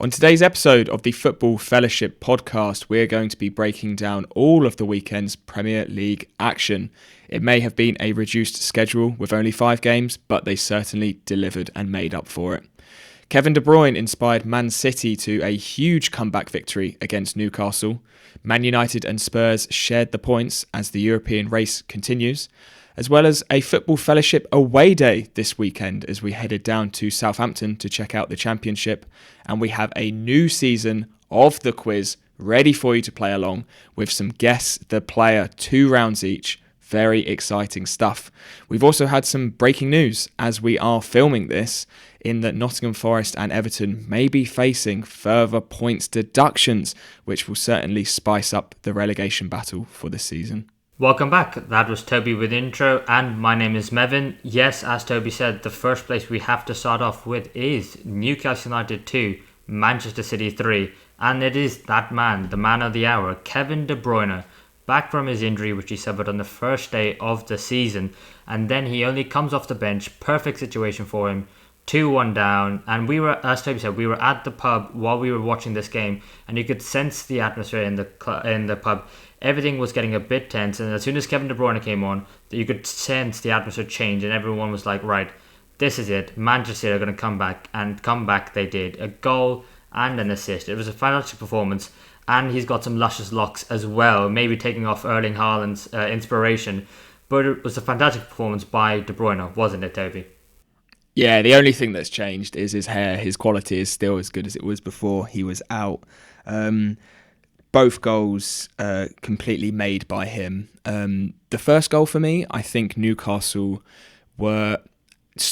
On today's episode of the Football Fellowship podcast, we're going to be breaking down all of the weekend's Premier League action. It may have been a reduced schedule with only 5 games, but they certainly delivered and made up for it. Kevin De Bruyne inspired Man City to a huge comeback victory against Newcastle. Man United and Spurs shared the points as the European race continues, as well as a Football Fellowship away day this weekend as we headed down to Southampton to check out the Championship. And we have a new season of the quiz ready for you to play along with some Guess the Player, 2 rounds each. Very exciting stuff. We've also had some breaking news as we are filming this in that Nottingham Forest and Everton may be facing further points deductions, which will certainly spice up the relegation battle for this season. Welcome back. That was Toby with intro, and my name is Mevin. Yes, as Toby said, the first place we have to start off with is Newcastle United 2, Manchester City 3, and it is that man, the man of the hour, Kevin De Bruyne, back from his injury which he suffered on the first day of the season, and then he only comes off the bench. Perfect situation for him. 2-1 down, and we were, as Toby said, we were at the pub while we were watching this game, and you could sense the atmosphere in the pub. Everything was getting a bit tense, and as soon as Kevin De Bruyne came on, you could sense the atmosphere change, and everyone was like, right, this is it. Manchester are going to come back, and come back they did. A goal and an assist. It was a fantastic performance, and he's got some luscious locks as well, maybe taking off Erling Haaland's inspiration, but it was a fantastic performance by De Bruyne, wasn't it, Toby? Yeah, the only thing that's changed is his hair. His quality is still as good as it was before he was out. Both goals completely made by him. The first goal for me, I think Newcastle were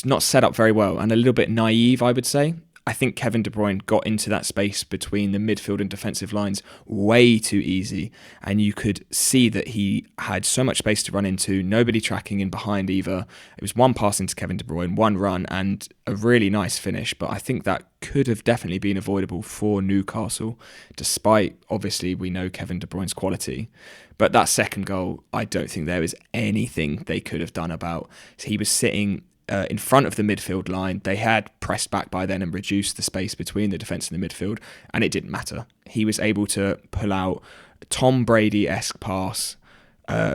not set up very well and a little bit naive, I would say. I think Kevin De Bruyne got into that space between the midfield and defensive lines way too easy, and you could see that he had so much space to run into, nobody tracking in behind either. It was one pass into Kevin De Bruyne, one run, and a really nice finish, but I think that could have definitely been avoidable for Newcastle, despite, obviously, we know Kevin De Bruyne's quality. But that second goal, I don't think there was anything they could have done about. He was sitting in front of the midfield line. They had pressed back by then and reduced the space between the defence and the midfield, and it didn't matter. He was able to pull out a Tom Brady-esque pass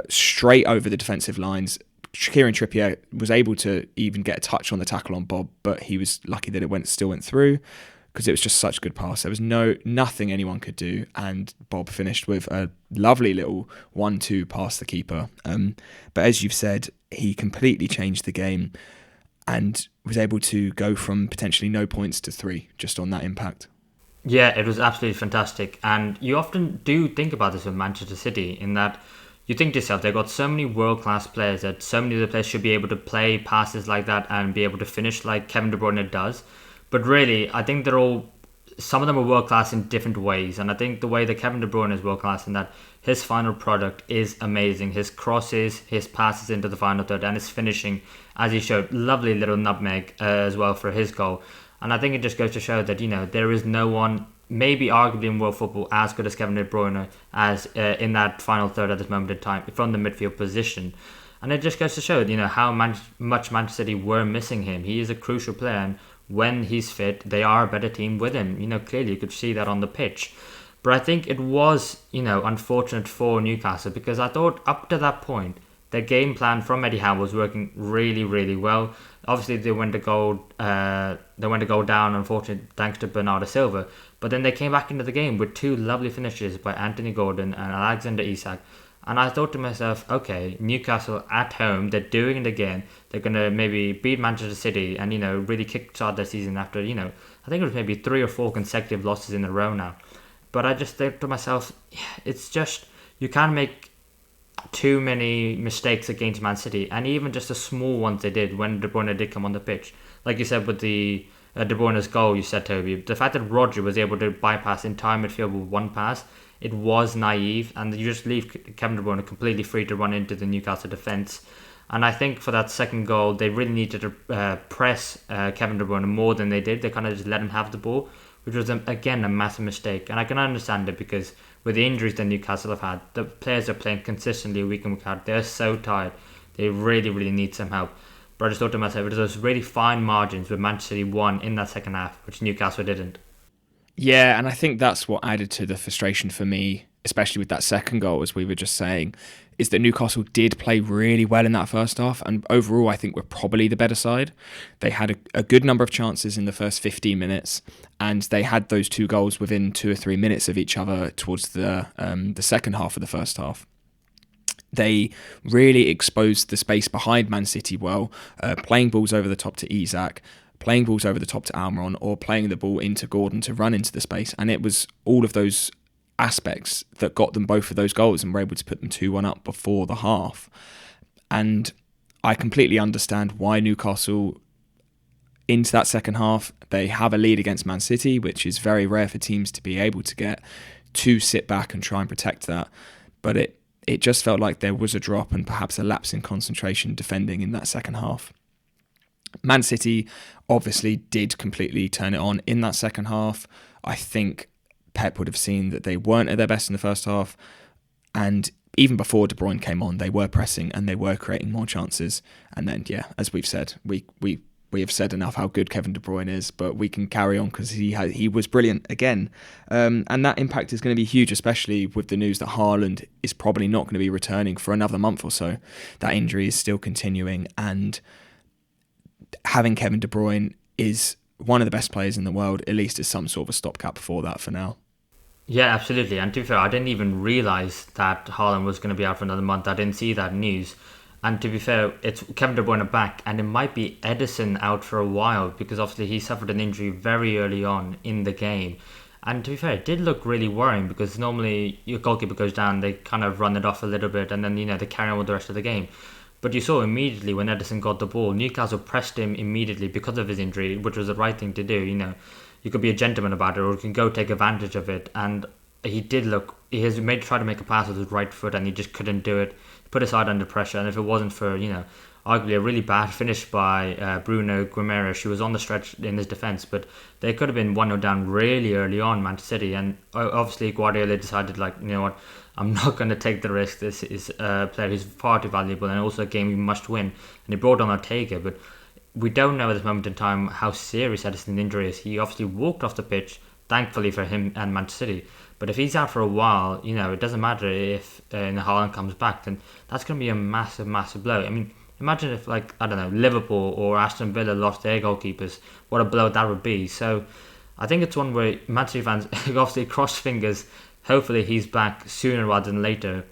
straight over the defensive lines. Kieran Trippier was able to even get a touch on the tackle on Bob, but he was lucky that it still went through because it was just such a good pass. There was nothing anyone could do, and Bob finished with a lovely little 1-2 past the keeper. But as you've said, he completely changed the game and was able to go from potentially no points to 3 just on that impact. Yeah, it was absolutely fantastic. And you often do think about this with Manchester City, in that you think to yourself, they've got so many world-class players that so many of the players should be able to play passes like that and be able to finish like Kevin De Bruyne does. But really, I think some of them are world-class in different ways. And I think the way that Kevin De Bruyne is world-class in that his final product is amazing. His crosses, his passes into the final third, and his finishing, as he showed, lovely little nutmeg as well for his goal. And I think it just goes to show that, there is no one, maybe arguably in world football, as good as Kevin De Bruyne as in that final third at this moment in time from the midfield position. And it just goes to show, how much Manchester City were missing him. He is a crucial player, and when he's fit, they are a better team with him. Clearly you could see that on the pitch. But I think it was, unfortunate for Newcastle, because I thought up to that point, their game plan from Eddie Howe was working really, really well. Obviously, they went to go down, unfortunately, thanks to Bernardo Silva. But then they came back into the game with 2 lovely finishes by Anthony Gordon and Alexander Isak. And I thought to myself, okay, Newcastle at home, they're doing it again. They're going to maybe beat Manchester City and, really kickstart their season after, I think it was maybe 3 or 4 consecutive losses in a row now. But I just thought to myself, it's just, you can't make too many mistakes against Man City, and even just the small ones they did when De Bruyne did come on the pitch. Like you said with the De Bruyne's goal, you said, Toby, the fact that Rodri was able to bypass entire midfield with 1 pass, it was naive, and you just leave Kevin De Bruyne completely free to run into the Newcastle defence. And I think for that second goal, they really needed to press Kevin De Bruyne more than they did. They kind of just let him have the ball, which was, again, a massive mistake. And I can understand it because with the injuries that Newcastle have had, the players are playing consistently week in, week out. They're so tired. They really, really need some help. But I just thought to myself, it was those really fine margins with Manchester City won in that second half, which Newcastle didn't. Yeah, and I think that's what added to the frustration for me, especially with that second goal, as we were just saying, is that Newcastle did play really well in that first half, and overall I think we're probably the better side. They had a good number of chances in the first 15 minutes, and they had those two goals within 2 or 3 minutes of each other towards the second half of the first half. They really exposed the space behind Man City well, playing balls over the top to Isak, playing balls over the top to Almiron, or playing the ball into Gordon to run into the space. And it was all of those aspects that got them both of those goals and were able to put them 2-1 up before the half. And I completely understand why Newcastle, into that second half, they have a lead against Man City, which is very rare for teams to be able to get, to sit back and try and protect that. But it just felt like there was a drop and perhaps a lapse in concentration defending in that second half. Man City obviously did completely turn it on in that second half. I think Pep would have seen that they weren't at their best in the first half, and even before De Bruyne came on, they were pressing and they were creating more chances. And then, yeah, as we've said, we have said enough how good Kevin De Bruyne is, but we can carry on because he was brilliant again. And that impact is going to be huge, especially with the news that Haaland is probably not going to be returning for another month or so. That injury is still continuing, and having Kevin De Bruyne is one of the best players in the world, at least as some sort of a stopgap for that for now. Yeah, absolutely. And to be fair, I didn't even realise that Haaland was going to be out for another month. I didn't see that news. And to be fair, it's Kevin De Bruyne back, and it might be Ederson out for a while because obviously he suffered an injury very early on in the game. And to be fair, it did look really worrying because normally your goalkeeper goes down, they kind of run it off a little bit, and then they carry on with the rest of the game. But you saw immediately when Ederson got the ball, Newcastle pressed him immediately because of his injury, which was the right thing to do. You could be a gentleman about it, or you can go take advantage of it. And he has tried to make a pass with his right foot, and he just couldn't do it. Put his side under pressure, and if it wasn't for arguably a really bad finish by Bruno Guimaraes, who was on the stretch in his defence, but they could have been 1-0 down really early on, Manchester City, and obviously Guardiola decided, you know what, I'm not going to take the risk. This is a player who's far too valuable, and also a game we must win. And he brought on Ortega, but we don't know at this moment in time how serious Ederson's injury is. He obviously walked off the pitch, thankfully for him and Manchester City. But if he's out for a while, it doesn't matter if Haaland comes back, then that's going to be a massive, massive blow. I mean, imagine if, Liverpool or Aston Villa lost their goalkeepers. What a blow that would be. So I think it's one where Manchester City fans obviously cross fingers. Hopefully he's back sooner rather than later.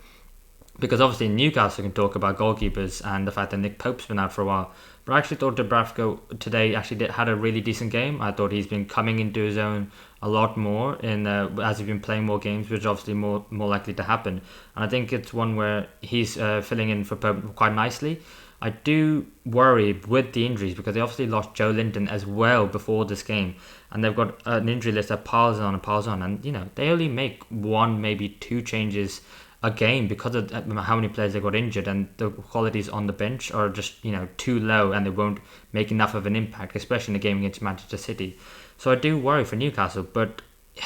Because obviously Newcastle can talk about goalkeepers and the fact that Nick Pope's been out for a while. But I actually thought Dubravka today had a really decent game. I thought he's been coming into his own a lot more as he's been playing more games, which is obviously more likely to happen. And I think it's one where he's filling in for Pope quite nicely. I do worry with the injuries because they obviously lost Joe Linton as well before this game, and they've got an injury list that piles on, and they only make one, maybe two changes a game because of how many players they got injured, and the qualities on the bench are just too low, and they won't make enough of an impact, especially in a game against Manchester City. So I do worry for Newcastle, but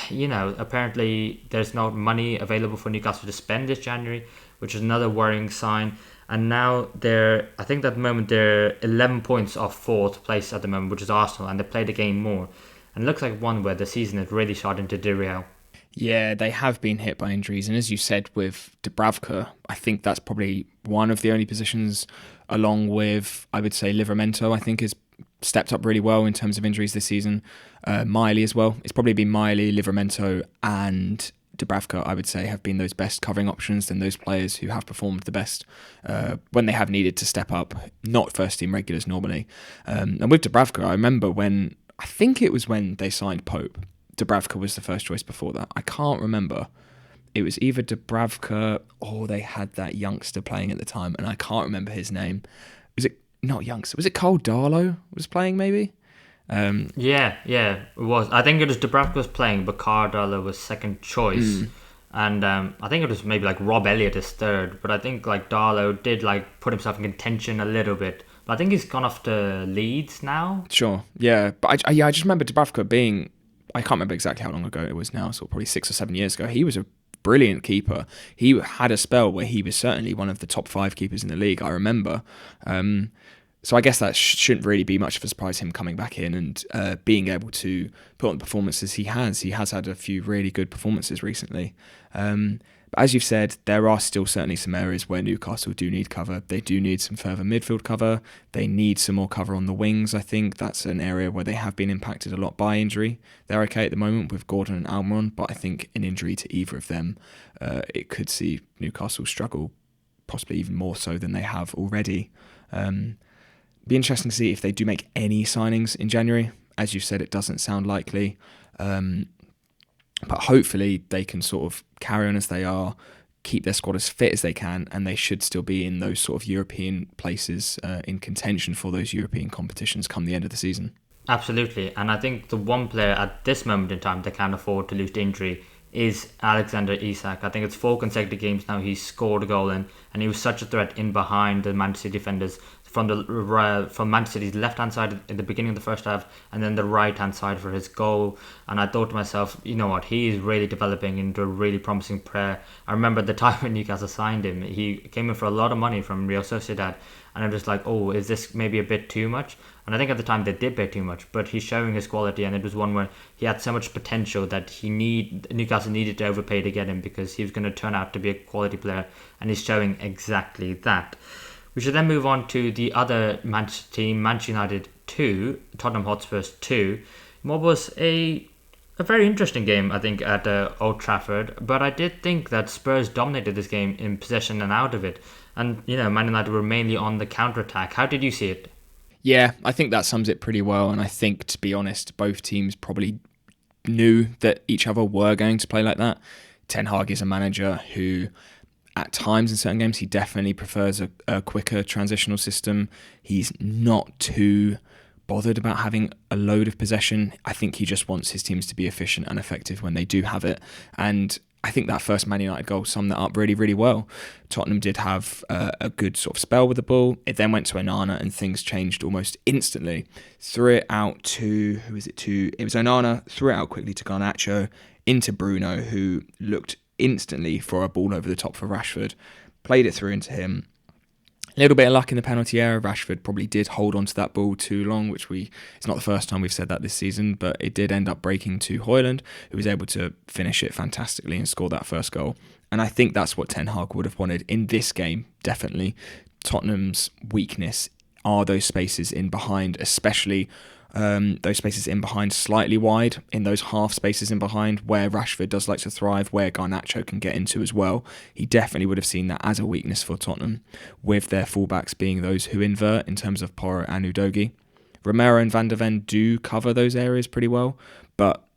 apparently there's not money available for Newcastle to spend this January, which is another worrying sign. And now I think at the moment they're 11 points off fourth place at the moment, which is Arsenal, and they played a game more. And it looks like one where the season is really starting to derail. Yeah, they have been hit by injuries. And as you said with Dubravka, I think that's probably one of the only positions, along with, I would say, Livramento, I think has stepped up really well in terms of injuries this season. Miley as well. It's probably been Miley, Livramento and Dubravka, I would say, have been those best covering options than those players who have performed the best when they have needed to step up, not first team regulars normally. And with Dubravka, I remember I think it was when they signed Pope, Dubravka was the first choice before that. I can't remember. It was either Dubravka or they had that youngster playing at the time, and I can't remember his name. Was it not youngster? Was it Cole Darlow was playing maybe? Yeah, it was. I think it was Dubravka was playing, but Darlow was second choice. And I think it was maybe Rob Elliott is third, but I think Darlow did put himself in contention a little bit. But I think he's gone off to Leeds now. Sure, yeah. But I just remember Dubravka being, I can't remember exactly how long ago it was now, so probably 6 or 7 years ago. He was a brilliant keeper. He had a spell where he was certainly one of the top 5 keepers in the league, I remember. So I guess that shouldn't really be much of a surprise, him coming back in and being able to put on the performances he has. He has had a few really good performances recently. But as you've said, there are still certainly some areas where Newcastle do need cover. They do need some further midfield cover. They need some more cover on the wings. I think that's an area where they have been impacted a lot by injury. They're okay at the moment with Gordon and Almiron, but I think an injury to either of them, it could see Newcastle struggle, possibly even more so than they have already. Be interesting to see if they do make any signings in January. As you said, it doesn't sound likely. But hopefully they can sort of carry on as they are, keep their squad as fit as they can, and they should still be in those sort of European places, in contention for those European competitions come the end of the season. Absolutely. And I think the one player at this moment in time that can't afford to lose to injury is Alexander Isak. I think it's 4 consecutive games now he's scored a goal in, and he was such a threat in behind the Manchester City defenders from Manchester City's left-hand side at the beginning of the first half, and then the right-hand side for his goal. And I thought to myself, you know what, he is really developing into a really promising player. I remember the time when Newcastle signed him, he came in for a lot of money from Real Sociedad, and I'm just like, oh, is this maybe a bit too much? And I think at the time they did pay too much, but he's showing his quality, and it was one where he had so much potential that Newcastle needed to overpay to get him, because he was going to turn out to be a quality player, and he's showing exactly that. We should then move on to the other Manchester team, Manchester United 2, Tottenham Hotspurs 2. What was a very interesting game, I think, at Old Trafford, but I did think that Spurs dominated this game in possession and out of it. And, you know, Man United were mainly on the counter-attack. How did you see it? Yeah, I think that sums it pretty well. And I think, to be honest, both teams probably knew that each other were going to play like that. Ten Hag is a manager who, at times in certain games, he definitely prefers a quicker transitional system. He's not too bothered about having a load of possession. I think he just wants his teams to be efficient and effective when they do have it. And I think that first Man United goal summed that up really, really well. Tottenham did have a good sort of spell with the ball. It then went to Onana and things changed almost instantly. Threw it out to, it was Onana, threw it out quickly to Garnacho, into Bruno, who looked instantly for a ball over the top for Rashford. Played it through into him. A little bit of luck in the penalty area. Rashford probably did hold on to that ball too long, which it's not the first time we've said that this season, but it did end up breaking to Højlund, who was able to finish it fantastically and score that first goal. And I think that's what Ten Hag would have wanted in this game, definitely. Tottenham's weakness are those spaces in behind, especially those spaces in behind slightly wide, in those half spaces in behind where Rashford does like to thrive, where Garnacho can get into as well. He definitely would have seen that as a weakness for Tottenham, with their fullbacks being those who invert in terms of Porro and Udogie. Romero and Van der Ven do cover those areas pretty well, but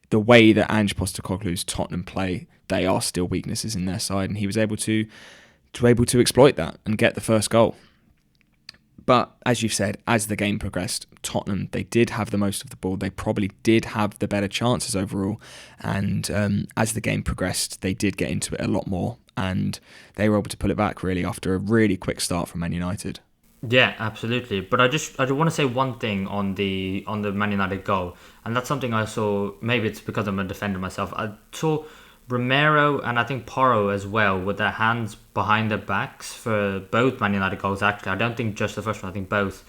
the way that Ange Postecoglou's Tottenham play, they are still weaknesses in their side, and he was able to exploit that and get the first goal. But as you've said, as the game progressed, Tottenham, they did have the most of the ball. They probably did have the better chances overall. And as the game progressed, they did get into it a lot more. And they were able to pull it back, really, after a really quick start from Man United. Yeah, absolutely. But I want to say one thing on the Man United goal. And that's something I saw, maybe it's because I'm a defender myself. I saw Romero and I think Porro as well with their hands behind their backs for both Man United goals, actually. I don't think just the first one, I think both.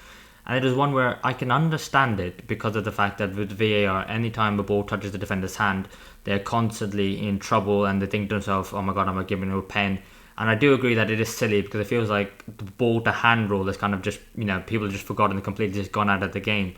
And it is one where I can understand it because of the fact that with VAR, anytime the ball touches the defender's hand, they're constantly in trouble and they think to themselves, oh my god, I'm giving him a pen. And I do agree that it is silly because it feels like the ball to hand rule is kind of just, people have just forgotten and completely just gone out of the game.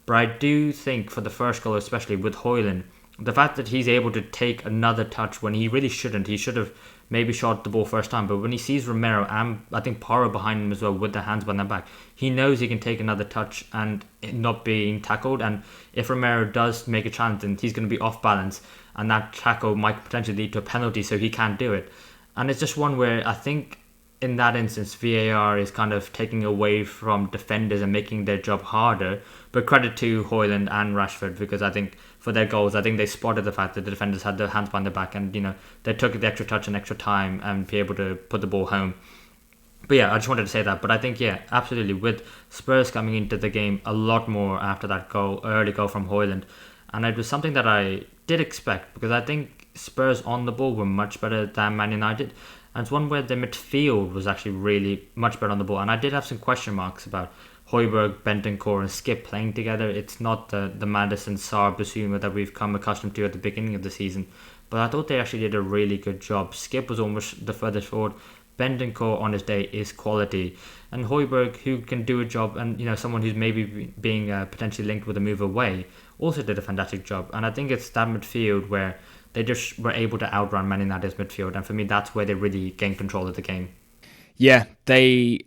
But I do think for the first goal, especially with Højlund, the fact that he's able to take another touch when he really shouldn't, he should have maybe shot the ball first time, but when he sees Romero and I think Porro behind him as well with their hands behind their back, he knows he can take another touch and not being tackled. And if Romero does make a challenge, then he's going to be off balance, and that tackle might potentially lead to a penalty, so he can't do it. And it's just one where I think in that instance, VAR is kind of taking away from defenders and making their job harder. But credit to Højlund and Rashford, because I think for their goals, I think they spotted the fact that the defenders had their hands behind their back, and they took the extra touch and extra time and be able to put the ball home. But yeah, I just wanted to say that. But I think, yeah, absolutely, with Spurs coming into the game a lot more after that early goal from Højlund, and it was something that I did expect, because I think Spurs on the ball were much better than Man United. And it's one where the midfield was actually really much better on the ball. And I did have some question marks about Højbjerg, Bentancur and Skip playing together. It's not the Maddison, Sarr, Basuma that we've come accustomed to at the beginning of the season. But I thought they actually did a really good job. Skip was almost the furthest forward. Bentancur on his day is quality. And Højbjerg, who can do a job, and someone who's maybe being potentially linked with a move away, also did a fantastic job. And I think it's that midfield where they just were able to outrun Man United's midfield. And for me, that's where they really gained control of the game. Yeah, they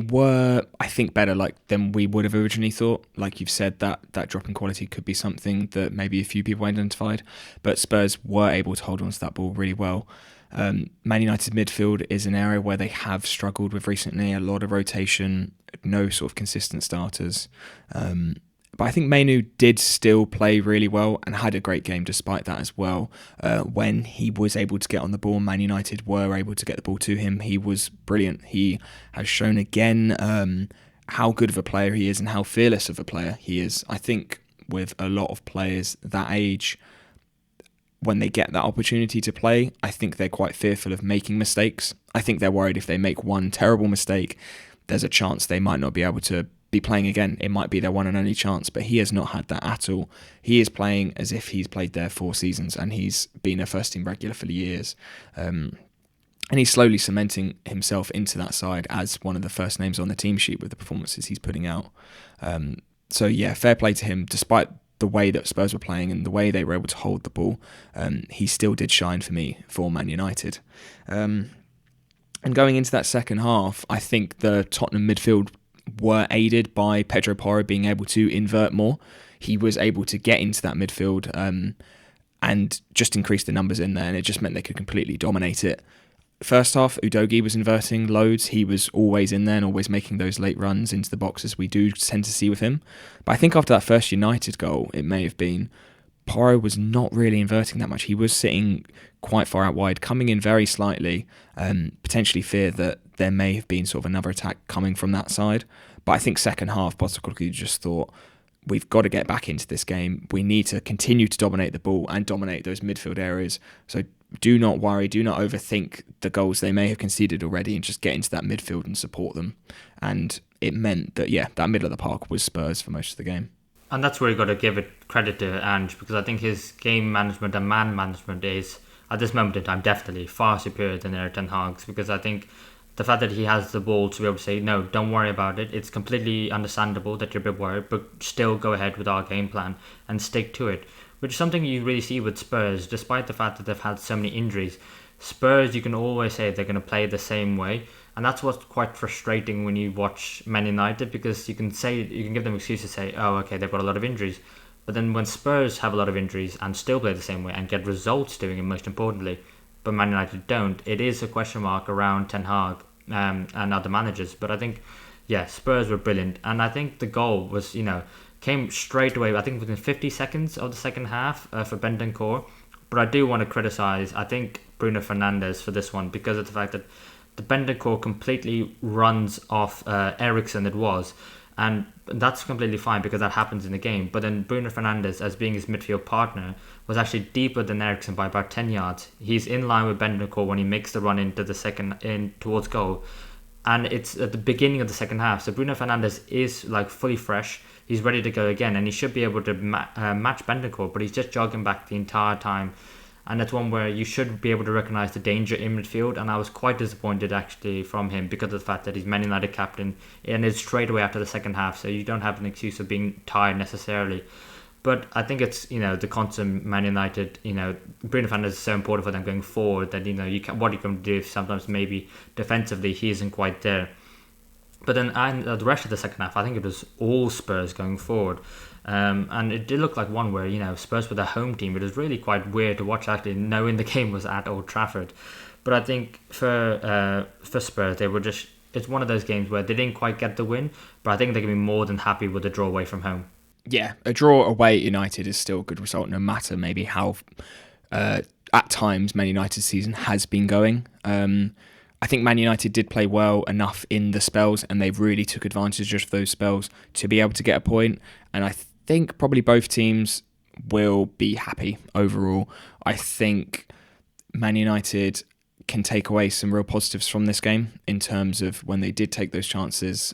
were, I think, better than we would have originally thought. Like you've said, that drop in quality could be something that maybe a few people identified, but Spurs were able to hold on to that ball really well. Man United's midfield is an area where they have struggled with recently, a lot of rotation, no sort of consistent starters. But I think Mainu did still play really well and had a great game despite that as well. When he was able to get on the ball, Man United were able to get the ball to him. He was brilliant. He has shown again how good of a player he is and how fearless of a player he is. I think with a lot of players that age, when they get that opportunity to play, I think they're quite fearful of making mistakes. I think they're worried if they make one terrible mistake, there's a chance they might not be able to be playing again. It might be their one and only chance, but he has not had that at all. He is playing as if he's played there 4 seasons and he's been a first team regular for years. And he's slowly cementing himself into that side as one of the first names on the team sheet with the performances he's putting out. So yeah, fair play to him. Despite the way that Spurs were playing and the way they were able to hold the ball, he still did shine for me for Man United. And going into that second half, I think the Tottenham midfield were aided by Pedro Porro being able to invert more. He was able to get into that midfield and just increase the numbers in there, and it just meant they could completely dominate it. First half, Udogie was inverting loads. He was always in there and always making those late runs into the boxes we do tend to see with him. But I think after that first United goal, it may have been, Porro was not really inverting that much. He was sitting quite far out wide, coming in very slightly, potentially fear that there may have been sort of another attack coming from that side. But I think second half, Postecoglou just thought, we've got to get back into this game. We need to continue to dominate the ball and dominate those midfield areas. So do not worry, do not overthink the goals they may have conceded already and just get into that midfield and support them. And it meant that, that middle of the park was Spurs for most of the game. And that's where you got to give it credit to Ange, because I think his game management and man management is, at this moment in time, definitely far superior than Erik ten Hag's, because I think the fact that he has the ball to be able to say, no, don't worry about it. It's completely understandable that you're a bit worried, but still go ahead with our game plan and stick to it, which is something you really see with Spurs, despite the fact that they've had so many injuries. Spurs, you can always say they're going to play the same way, and that's what's quite frustrating when you watch Man United, because you can give them excuses to say, oh, okay, they've got a lot of injuries. But then when Spurs have a lot of injuries and still play the same way and get results doing it, most importantly, but Man United don't, it is a question mark around Ten Hag and other managers. But I think, Spurs were brilliant. And I think the goal was, came straight away, I think within 50 seconds of the second half for Bentancur. But I do want to criticise, I think, Bruno Fernandes for this one, because of the fact that the Bentancur completely runs off Eriksen, it was. And that's completely fine because that happens in the game. But then Bruno Fernandes, as being his midfield partner, was actually deeper than Eriksen by about 10 yards. He's in line with Bentancur when he makes the run into the towards goal. And it's at the beginning of the second half. So Bruno Fernandes is fully fresh. He's ready to go again, and he should be able to match Bentancur, but he's just jogging back the entire time. And it's one where you should be able to recognise the danger in midfield, and I was quite disappointed actually from him because of the fact that he's Man United captain and it's straight away after the second half, so you don't have an excuse of being tired necessarily. But I think it's the constant Man United, Bruno Fernandes is so important for them going forward that what you can do if sometimes maybe defensively he isn't quite there. But then the rest of the second half, I think it was all Spurs going forward. And it did look like one where, Spurs were the home team. It was really quite weird to watch, actually, knowing the game was at Old Trafford. But I think for Spurs, it's one of those games where they didn't quite get the win, but I think they can be more than happy with a draw away from home. Yeah, a draw away at United is still a good result, no matter maybe how, at times, Man United's season has been going. I think Man United did play well enough in the spells, and they really took advantage of those spells to be able to get a point. And I think probably both teams will be happy overall. I think Man United can take away some real positives from this game in terms of when they did take those chances.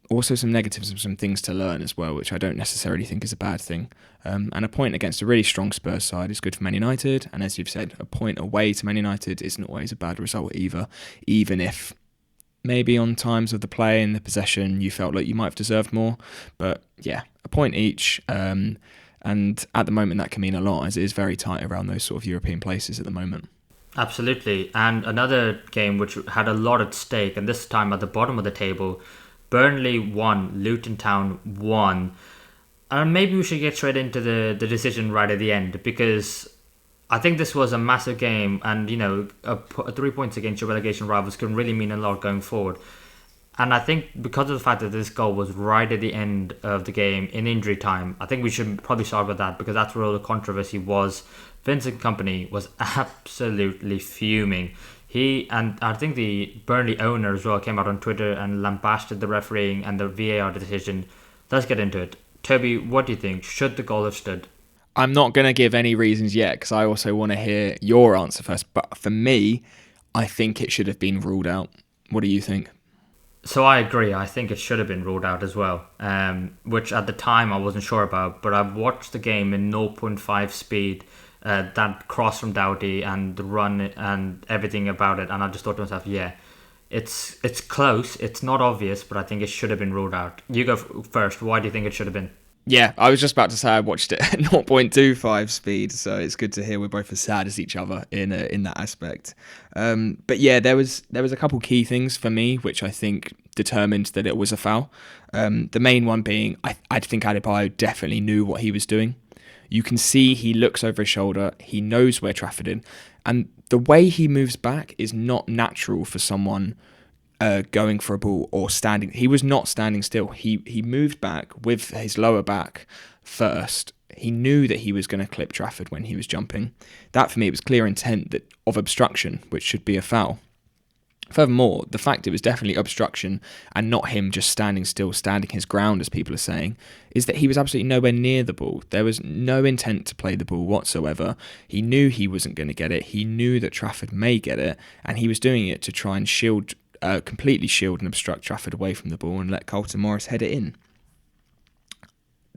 Also some negatives and some things to learn as well, which I don't necessarily think is a bad thing. And a point against a really strong Spurs side is good for Man United. And as you've said, a point away to Man United isn't always a bad result either, even if maybe on times of the play and the possession you felt like you might have deserved more. But yeah, a point each. And at the moment that can mean a lot, as it is very tight around those sort of European places at the moment. Absolutely. And another game which had a lot at stake, and this time at the bottom of the table, Burnley 1, Luton Town 1. And maybe we should get straight into the decision right at the end, because I think this was a massive game, and 3 points against your relegation rivals can really mean a lot going forward. And I think because of the fact that this goal was right at the end of the game in injury time, I think we should probably start with that, because that's where all the controversy was. Vincent Kompany was absolutely fuming. He, and I think the Burnley owner as well, came out on Twitter and lambasted the refereeing and the VAR decision. Let's get into it. Toby, what do you think? Should the goal have stood? I'm not going to give any reasons yet, because I also want to hear your answer first. But for me, I think it should have been ruled out. What do you think? So I agree. I think it should have been ruled out as well, which at the time I wasn't sure about. But I've watched the game in 0.5 speed, that cross from Doughty and the run and everything about it. And I just thought to myself, yeah, it's close. It's not obvious, but I think it should have been ruled out. You go first. Why do you think it should have been? Yeah, I was just about to say I watched it at 0.25 speed, so it's good to hear we're both as sad as each other in that aspect. But yeah, there was a couple key things for me which I think determined that it was a foul. The main one being I think Adebayo definitely knew what he was doing. You can see he looks over his shoulder, he knows where Trafford is, and the way he moves back is not natural for someone going for a ball or standing. He was not standing still. He moved back with his lower back first. He knew that he was going to clip Trafford when he was jumping. That for me, it was clear intent of obstruction, which should be a foul. Furthermore, the fact it was definitely obstruction and not him just standing still, standing his ground, as people are saying, is that he was absolutely nowhere near the ball. There was no intent to play the ball whatsoever. He knew he wasn't going to get it. He knew that Trafford may get it, and he was doing it to try and completely shield and obstruct Trafford away from the ball and let Carlton Morris head it in.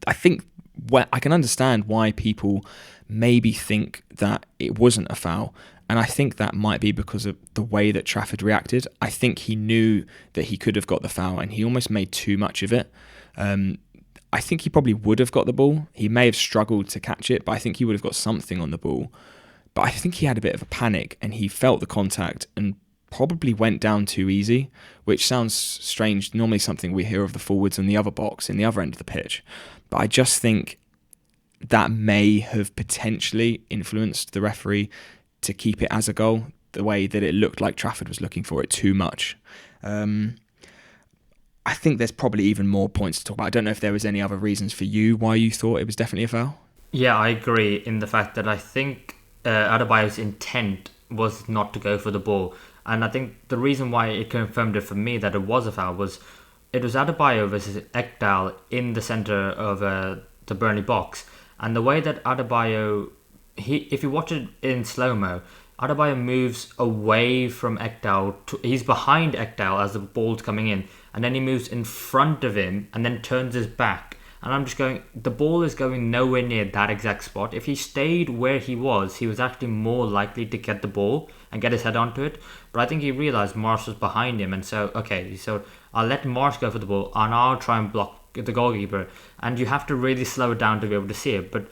I think I can understand why people maybe think that it wasn't a foul, and I think that might be because of the way that Trafford reacted. I think he knew that he could have got the foul, and he almost made too much of it. I think he probably would have got the ball. He may have struggled to catch it, but I think he would have got something on the ball. But I think he had a bit of a panic, and he felt the contact and probably went down too easy, which sounds strange. Normally something we hear of the forwards in the other box, in the other end of the pitch. But I just think that may have potentially influenced the referee to keep it as a goal, the way that it looked like Trafford was looking for it too much. I think there's probably even more points to talk about. I don't know if there was any other reasons for you why you thought it was definitely a foul. Yeah, I agree in the fact that I think Adebayo's intent was not to go for the ball. And I think the reason why it confirmed it for me that it was a foul was it was Adebayo versus Ekdal in the centre of the Burnley box. And the way that Adebayo, if you watch it in slow-mo, Adebayo moves away from Ekdal. He's behind Ekdal as the ball's coming in. And then he moves in front of him and then turns his back. And I'm just going, the ball is going nowhere near that exact spot. If he stayed where he was actually more likely to get the ball and get his head onto it. But I think he realised Morris was behind him. And so I'll let Morris go for the ball and I'll try and block the goalkeeper. And you have to really slow it down to be able to see it. But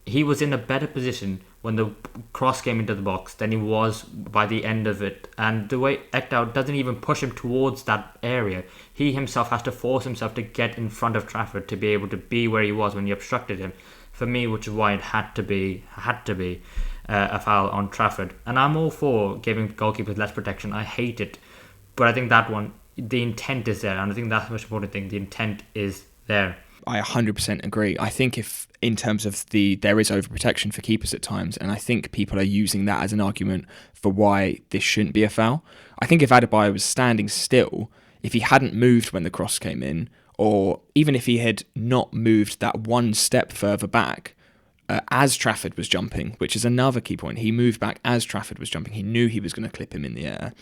he was in a better position when the cross came into the box than he was by the end of it. And the way Ekdal doesn't even push him towards that area, he himself has to force himself to get in front of Trafford to be able to be where he was when he obstructed him. For me, which is why it had to be a foul on Trafford. And I'm all for giving goalkeepers less protection. I hate it. But I think that one, the intent is there. And I think that's the most important thing. The intent is there. I 100% agree. I think if in terms of there is overprotection for keepers at times, and I think people are using that as an argument for why this shouldn't be a foul. I think if Adebayo was standing still, if he hadn't moved when the cross came in, or even if he had not moved that one step further back, as Trafford was jumping, which is another key point. He moved back as Trafford was jumping. He knew he was going to clip him in the air.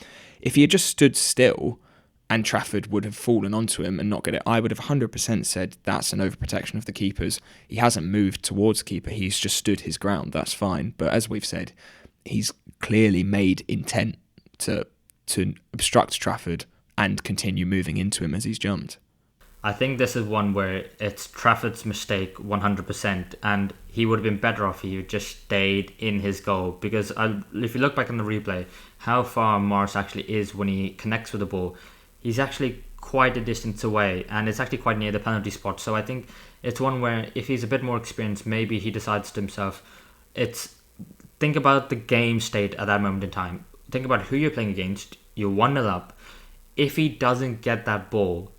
If he had just stood still and Trafford would have fallen onto him and not get it, I would have 100% said that's an overprotection of the keepers. He hasn't moved towards the keeper. He's just stood his ground. That's fine. But as we've said, he's clearly made intent to obstruct Trafford and continue moving into him as he's jumped. I think this is one where it's Trafford's mistake 100%, and he would have been better off if he just stayed in his goal. Because if you look back on the replay, how far Morris actually is when he connects with the ball, he's actually quite a distance away, and it's actually quite near the penalty spot. So I think it's one where if he's a bit more experienced, maybe he decides to himself, think about the game state at that moment in time. Think about who you're playing against. You're 1-0 up. If he doesn't get that ball,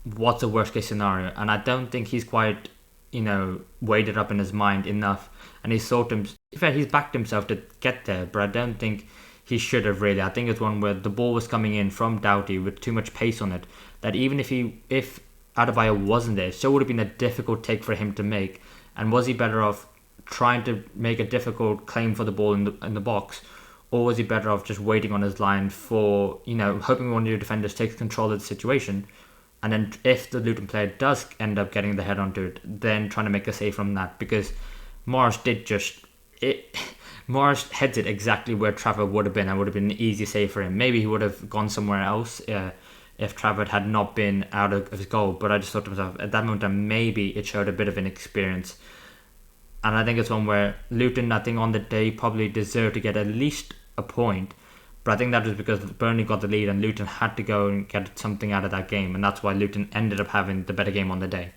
what's the worst case scenario? And I don't think he's quite, weighed it up in his mind enough. And he's backed himself to get there, but I don't think he should have really. I think it's one where the ball was coming in from Doughty with too much pace on it, that even if Adebayo wasn't there, it still would have been a difficult take for him to make. And was he better off trying to make a difficult claim for the ball in the box, or was he better off just waiting on his line for, hoping one of your defenders takes control of the situation? And then if the Luton player does end up getting the head onto it, then trying to make a save from that. Because Morris Morris heads it exactly where Trafford would have been, and would have been an easy save for him. Maybe he would have gone somewhere else if Trafford had not been out of his goal. But I just thought to myself, at that moment, maybe it showed a bit of inexperience. And I think it's one where Luton, I think on the day, probably deserved to get at least a point. But I think that was because Burnley got the lead and Luton had to go and get something out of that game. And that's why Luton ended up having the better game on the day.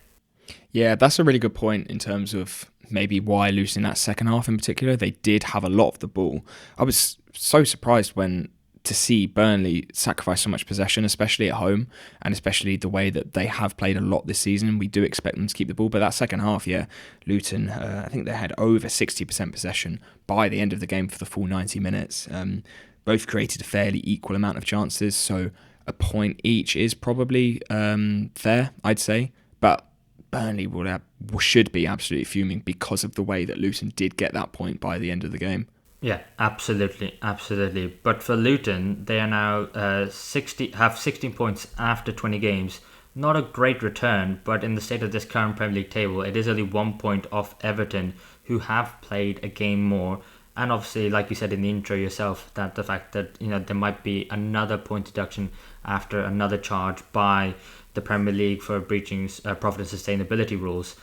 Yeah, that's a really good point in terms of maybe why losing that second half in particular. They did have a lot of the ball. I was so surprised to see Burnley sacrifice so much possession, especially at home, and especially the way that they have played a lot this season. We do expect them to keep the ball, but that second half, Luton, I think they had over 60% possession by the end of the game for the full 90 minutes. Both created a fairly equal amount of chances, so a point each is probably fair, I'd say. But Burnley should be absolutely fuming because of the way that Luton did get that point by the end of the game. Yeah, absolutely. But for Luton, they are now have 16 points after 20 games. Not a great return, but in the state of this current Premier League table, it is only 1 point off Everton, who have played a game more. And obviously, like you said in the intro yourself, that the fact that there might be another point deduction after another charge by the Premier League for breaching profit and sustainability rules.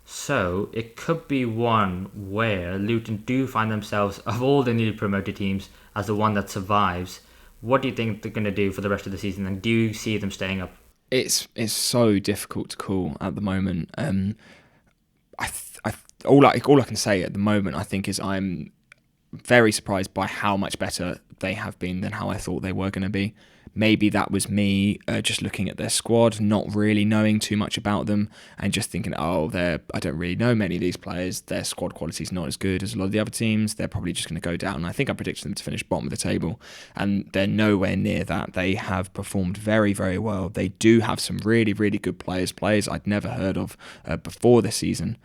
So it could be one where Luton do find themselves, of all the newly promoted teams, as the one that survives. What do you think they're going to do for the rest of the season, and do you see them staying up? It's so difficult to call at the moment. All I can say at the moment, I think, is I'm very surprised by how much better they have been than how I thought they were going to be. Maybe that was me just looking at their squad, not really knowing too much about them, and just thinking, I don't really know many of these players. Their squad quality is not as good as a lot of the other teams. They're probably just going to go down. And I think I predicted them to finish bottom of the table, and they're nowhere near that. They have performed very, very well. They do have some really, really good players I'd never heard of before this season.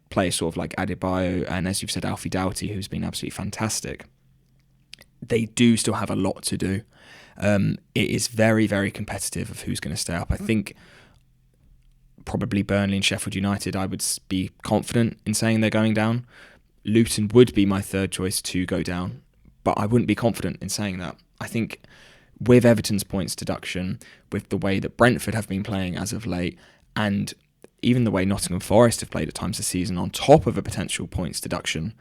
Players sort of like Adebayo and, as you've said, Alfie Doughty, who's been absolutely fantastic. They do still have a lot to do. It is very, very competitive of who's going to stay up. I think probably Burnley and Sheffield United, I would be confident in saying they're going down. Luton would be my third choice to go down, but I wouldn't be confident in saying that. I think with Everton's points deduction, with the way that Brentford have been playing as of late, and even the way Nottingham Forest have played at times this season, on top of a potential points deduction,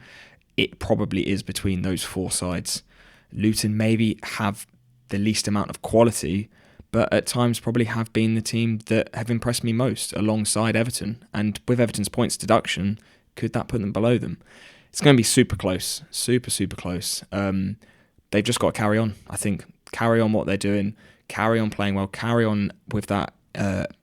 it probably is between those four sides. Luton maybe have the least amount of quality, but at times probably have been the team that have impressed me most alongside Everton. And with Everton's points deduction, could that put them below them? It's going to be super close, super close. They've just got to carry on. I think carry on what they're doing, carry on playing well, carry on with that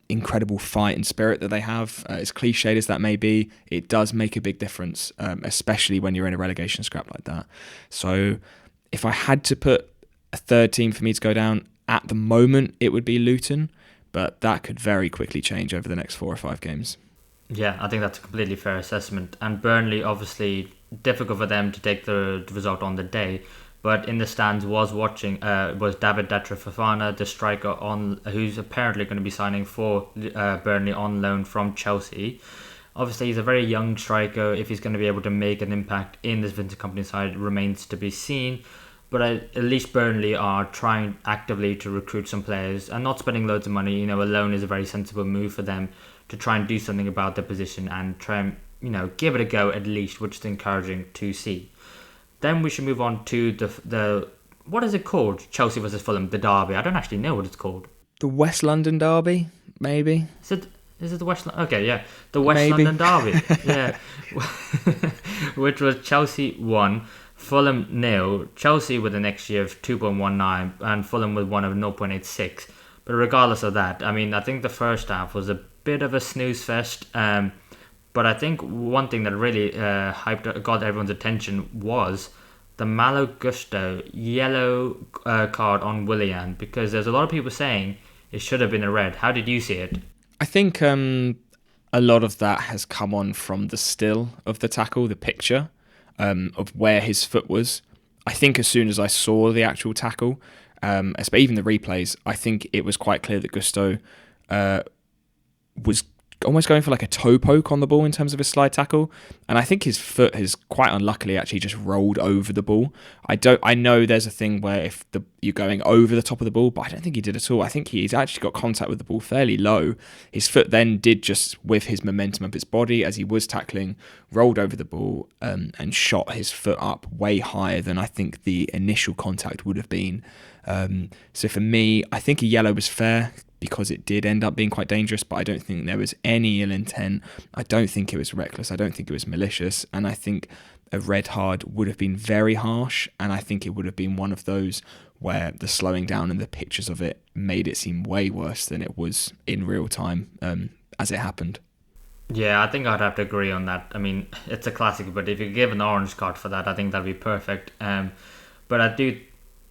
incredible fight and spirit that they have. As cliched as that may be, it does make a big difference, especially when you're in a relegation scrap like that. So if I had to put a third team for me to go down, at the moment it would be Luton, but that could very quickly change over the next 4 or 5 games. Yeah, I think that's a completely fair assessment. And Burnley, obviously, difficult for them to take the result on the day. But in the stands, was David Detra Fofana, the striker on who's apparently going to be signing for Burnley on loan from Chelsea. Obviously, he's a very young striker. If he's going to be able to make an impact in this Vincent Company side remains to be seen. But at least Burnley are trying actively to recruit some players and not spending loads of money. A loan is a very sensible move for them to try and do something about their position and try and, give it a go at least, which is encouraging to see. Then we should move on to the what is it called? Chelsea versus Fulham, the derby. I don't actually know what it's called. The West London derby, maybe? Is it the West? Okay, yeah, the West Maybe. London derby. Yeah, which was Chelsea 1, Fulham 0. Chelsea with an XG of 2.19 and Fulham with one of 0.86. But regardless of that, I think the first half was a bit of a snooze fest. But I think one thing that really got everyone's attention was the Malo Gusto yellow card on Willian, because there's a lot of people saying it should have been a red. How did you see it? I think a lot of that has come on from the still of the tackle, the picture of where his foot was. I think as soon as I saw the actual tackle, even the replays, I think it was quite clear that Gusto was almost going for like a toe poke on the ball in terms of his slide tackle, and I think his foot has quite unluckily actually just rolled over the ball. I know there's a thing where if you're going over the top of the ball, but I don't think he did at all. I think he's actually got contact with the ball fairly low. His foot then did, just with his momentum of his body as he was tackling, rolled over the ball and shot his foot up way higher than I think the initial contact would have been. So for me, I think a yellow was fair, because it did end up being quite dangerous, but I don't think there was any ill intent. I don't think it was reckless. I don't think it was malicious. And I think a red card would have been very harsh. And I think it would have been one of those where the slowing down and the pictures of it made it seem way worse than it was in real time as it happened. Yeah, I think I'd have to agree on that. It's a classic, but if you give an orange card for that, I think that'd be perfect. But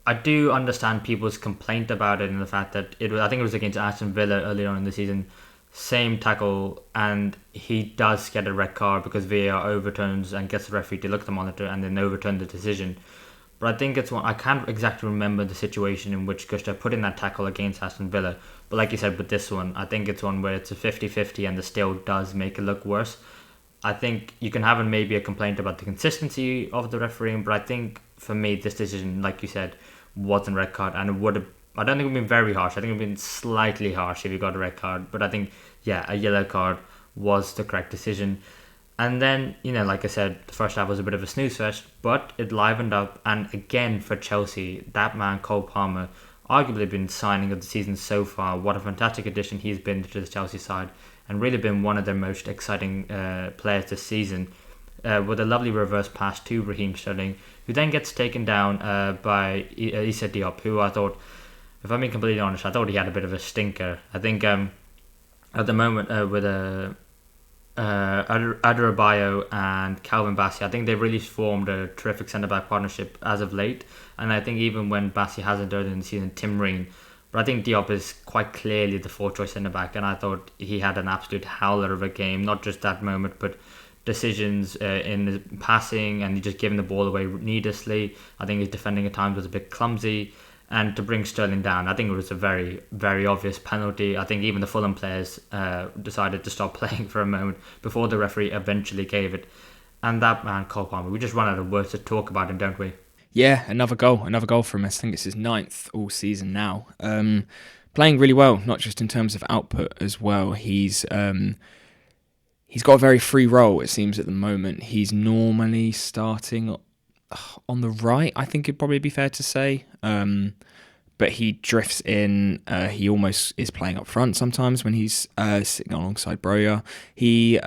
I do understand people's complaint about it, in the fact that I think it was against Aston Villa earlier on in the season, same tackle, and he does get a red card because VAR overturns and gets the referee to look at the monitor and then overturn the decision. But I think it's one, I can't exactly remember the situation in which Gusto put in that tackle against Aston Villa, but like you said with this one, I think it's one where it's a 50-50 and the still does make it look worse. I think you can have maybe a complaint about the consistency of the refereeing, but I think for me this decision, like you said, wasn't a red card, and it would have, I don't think it would have been very harsh. I think it would have been slightly harsh if you got a red card, but I think, yeah, a yellow card was the correct decision. And then, like I said, the first half was a bit of a snooze fest, but it livened up. And again, for Chelsea, that man, Cole Palmer, arguably been signing of the season so far. What a fantastic addition he's been to the Chelsea side, and really been one of their most exciting players this season. With a lovely reverse pass to Raheem Sterling, who then gets taken down by Issa Diop, who I thought, if I'm being completely honest, I thought he had a bit of a stinker. I think at the moment with Adebayo and Calvin Bassey, I think they've really formed a terrific centre-back partnership as of late, and I think even when Bassey hasn't done it in the season, Tim Ream. But I think Diop is quite clearly the fourth-choice centre-back, and I thought he had an absolute howler of a game, not just that moment, but decisions in the passing, and he just giving the ball away needlessly. I think his defending at times was a bit clumsy, and to bring Sterling down, I think it was a very, very obvious penalty. I think even the Fulham players decided to stop playing for a moment before the referee eventually gave it. And that man, Cole Palmer, we just run out of words to talk about him, don't we? Yeah, another goal from him. I think it's his 9th all season now. Playing really well, not just in terms of output as well. He's got a very free role, it seems, at the moment. He's normally starting on the right, I think it'd probably be fair to say. But he drifts in. He almost is playing up front sometimes when he's sitting alongside Broja. He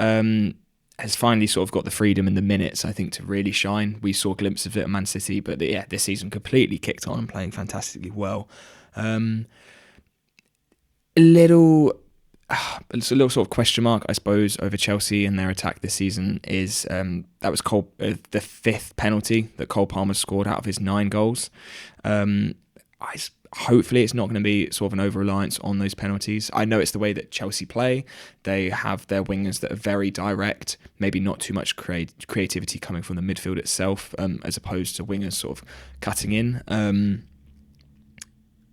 has finally sort of got the freedom in the minutes, I think, to really shine. We saw glimpses of it at Man City, but this season completely kicked on and playing fantastically well. It's a little sort of question mark, I suppose, over Chelsea and their attack this season is that was the 5th penalty that Cole Palmer scored out of his 9 goals. hopefully it's not going to be sort of an over-reliance on those penalties. I know it's the way that Chelsea play. They have their wingers that are very direct, maybe not too much creativity coming from the midfield itself, as opposed to wingers sort of cutting in,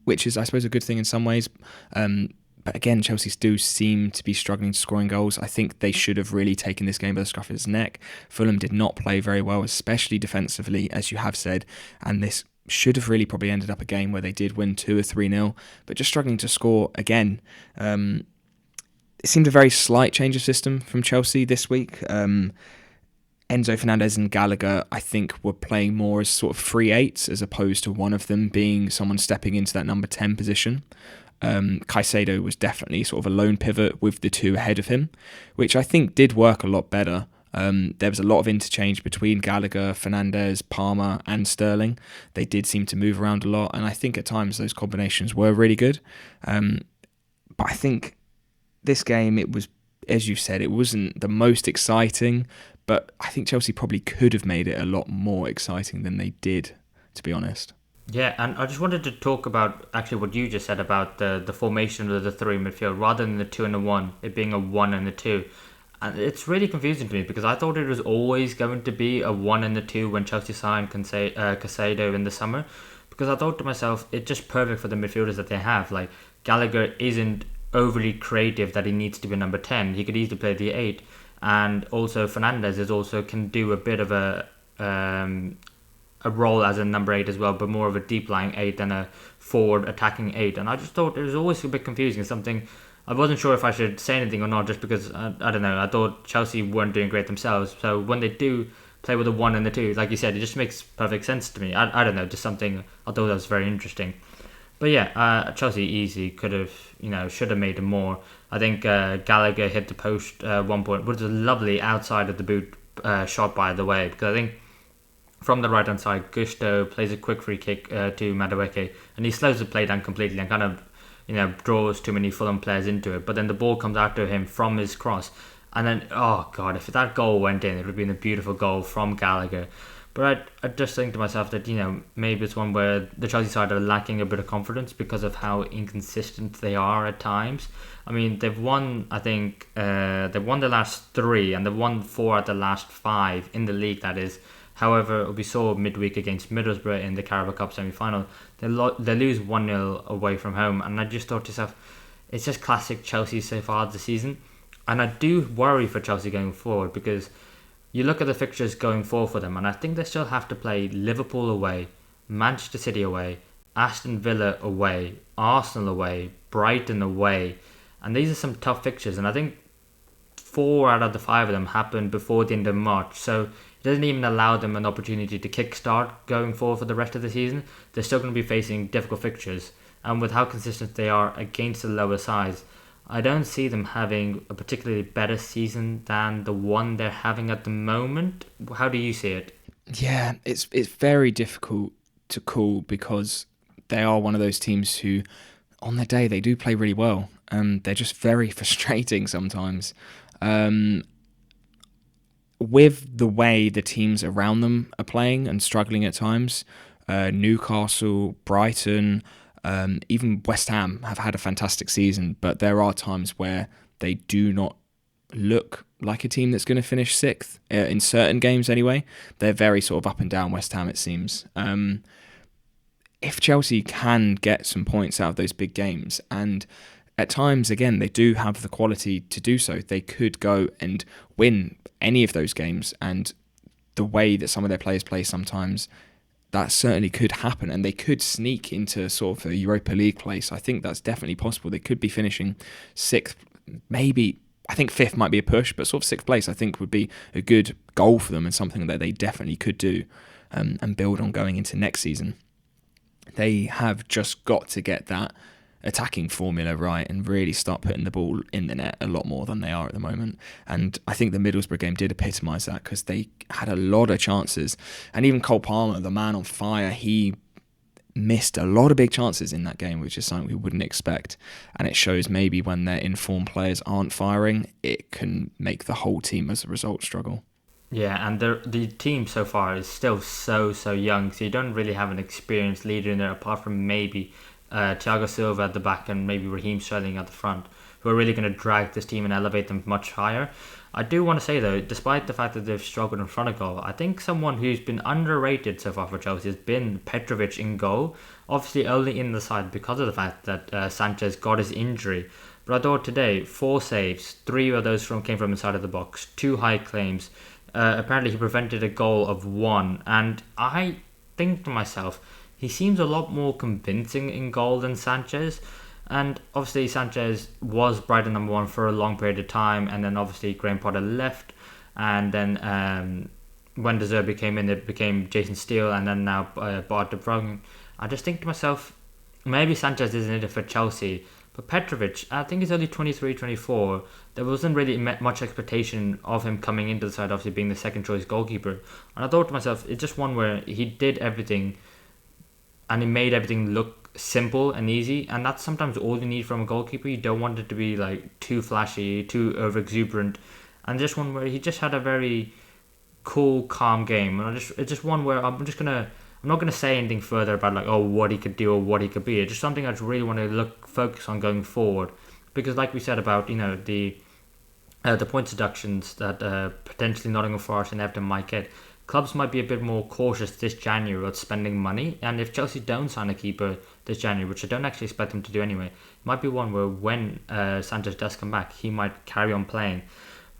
which is, I suppose, a good thing in some ways. But again, Chelsea do seem to be struggling to scoring goals. I think they should have really taken this game by the scruff of its neck. Fulham did not play very well, especially defensively, as you have said, and this should have really probably ended up a game where they did win 2 or 3-0, but just struggling to score again. It seemed a very slight change of system from Chelsea this week. Enzo Fernandez and Gallagher, I think, were playing more as sort of free eights as opposed to one of them being someone stepping into that number 10 position. Caicedo was definitely sort of a lone pivot with the two ahead of him, which I think did work a lot better. There was a lot of interchange between Gallagher, Fernandez, Palmer and Sterling. They did seem to move around a lot, and I think at times those combinations were really good. But I think this game, it was, as you said, it wasn't the most exciting, but I think Chelsea probably could have made it a lot more exciting than they did, to be honest. Yeah, and I just wanted to talk about actually what you just said about the formation of the three midfield, rather than the 2 and the 1, it being a 1 and a 2. And it's really confusing to me because I thought it was always going to be a 1 and a 2 when Chelsea signed Caicedo in the summer. Because I thought to myself, it's just perfect for the midfielders that they have. Like, Gallagher isn't overly creative that he needs to be number 10. He could easily play the 8. And also Fernandez can do a bit of a role as a number 8 as well, but more of a deep lying 8 than a forward attacking 8. And I just thought it was always a bit confusing. Something I wasn't sure if I should say anything or not, just because I don't know. I thought Chelsea weren't doing great themselves. So when they do play with a 1 and a 2, like you said, it just makes perfect sense to me. I don't know, just something I thought that was very interesting. But yeah, Chelsea easy could have, should have made it more. I think Gallagher hit the post one point, which was a lovely outside of the boot shot, by the way, because I think from the right hand side, Gusto plays a quick free kick to Madueke, and he slows the play down completely and kind of draws too many Fulham players into it. But then the ball comes out to him from his cross, and then, oh God, if that goal went in, it would have been a beautiful goal from Gallagher. But I just think to myself that, maybe it's one where the Chelsea side are lacking a bit of confidence because of how inconsistent they are at times. I mean, they've won, I think, they've won the last 3 and they've won 4 out of the last 5 in the league, that is. However, we saw midweek against Middlesbrough in the Carabao Cup semi-final, they lose 1-0 away from home. And I just thought to myself, it's just classic Chelsea so far this season. And I do worry for Chelsea going forward, because you look at the fixtures going forward for them, and I think they still have to play Liverpool away, Manchester City away, Aston Villa away, Arsenal away, Brighton away. And these are some tough fixtures. And I think 4 out of the 5 of them happened before the end of March. So it doesn't even allow them an opportunity to kickstart going forward for the rest of the season. They're still going to be facing difficult fixtures. And with how consistent they are against the lower sides, I don't see them having a particularly better season than the one they're having at the moment. How do you see it? Yeah, it's very difficult to call, because they are one of those teams who, on their day, they do play really well. They're just very frustrating sometimes. With the way the teams around them are playing and struggling at times, Newcastle, Brighton, even West Ham have had a fantastic season, but there are times where they do not look like a team that's going to finish 6th, in certain games anyway. They're very sort of up and down, West Ham, it seems. If Chelsea can get some points out of those big games, and at times, again, they do have the quality to do so, they could go and win any of those games. And the way that some of their players play sometimes, that certainly could happen, and they could sneak into sort of a Europa League place. I think that's definitely possible. They could be finishing 6th, maybe. I think 5th might be a push, but sort of 6th place I think would be a good goal for them, and something that they definitely could do and build on going into next season. They have just got to get that attacking formula right and really start putting the ball in the net a lot more than they are at the moment. And I think the Middlesbrough game did epitomise that, because they had a lot of chances. And even Cole Palmer, the man on fire, he missed a lot of big chances in that game, which is something we wouldn't expect. And it shows maybe when their informed players aren't firing, it can make the whole team as a result struggle. Yeah, and the team so far is still so young, so you don't really have an experienced leader in there apart from maybe Thiago Silva at the back and maybe Raheem Sterling at the front, who are really going to drag this team and elevate them much higher. I do want to say though, despite the fact that they've struggled in front of goal, I think someone who's been underrated so far for Chelsea has been Petrovic in goal. Obviously only in the side because of the fact that Sanchez got his injury. But I thought today, 4 saves, 3 of those came from inside of the box, 2 high claims. Apparently he prevented a goal of 1. And I think to myself, he seems a lot more convincing in goal than Sanchez. And obviously Sanchez was Brighton number 1 for a long period of time, and then obviously Graham Potter left, and then when De Zerbi came in, it became Jason Steele, and then now Bart De Bruyne. I just think to myself, maybe Sanchez isn't it for Chelsea, but Petrovic, I think he's only 23, 24. There wasn't really much expectation of him coming into the side, obviously being the second choice goalkeeper. And I thought to myself, it's just one where he did everything, and he made everything look simple and easy, and that's sometimes all you need from a goalkeeper. You don't want it to be like too flashy, too over exuberant, and just one where he just had a very cool, calm game. And it's just one where I'm not gonna say anything further about like what he could do or what he could be. It's just something I just really want to focus on going forward, because like we said about the points deductions that potentially Nottingham Forest and Everton might get. Clubs might be a bit more cautious this January about spending money, and if Chelsea don't sign a keeper this January, which I don't actually expect them to do anyway, it might be one where when Sanchez does come back, he might carry on playing.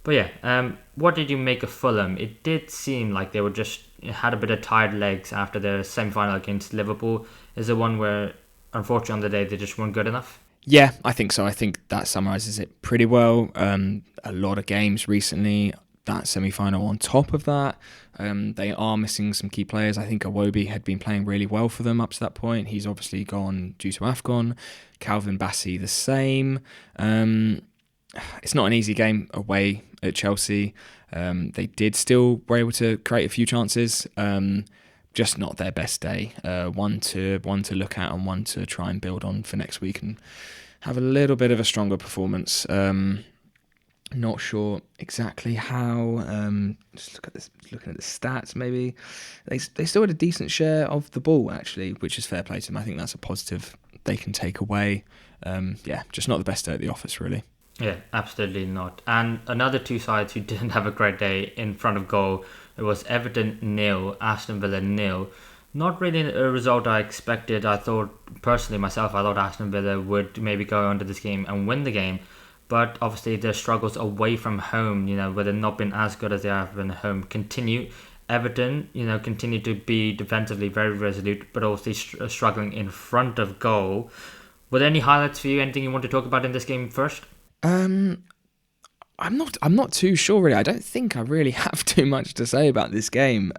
But yeah, what did you make of Fulham? It did seem like they were just had a bit of tired legs after their semi-final against Liverpool. Is it one where, unfortunately, on the day they just weren't good enough? Yeah, I think so. I think that summarises it pretty well. A lot of games recently. That semi-final on top of that, they are missing some key players. I think Iwobi had been playing really well for them up to that point. He's obviously gone due to AFCON. Calvin Bassey the same. It's not an easy game away at Chelsea. They did still were able to create a few chances. Just not their best day. One to look at and one to try and build on for next week and have a little bit of a stronger performance. Not sure exactly how. Just look at this. Looking at the stats, maybe they still had a decent share of the ball actually, which is fair play to them. I think that's a positive they can take away. Just not the best day at the office really. Yeah, absolutely not. And another 2 sides who didn't have a great day in front of goal. It was Everton 0, Aston Villa 0. Not really a result I expected. I thought personally myself, I thought Aston Villa would maybe go onto this game and win the game. But obviously their struggles away from home, where they've not been as good as they have been at home, continue. Everton, continue to be defensively very resolute, but also struggling in front of goal. Were there any highlights for you? Anything you want to talk about in this game first? I'm not too sure really. I don't think I really have too much to say about this game.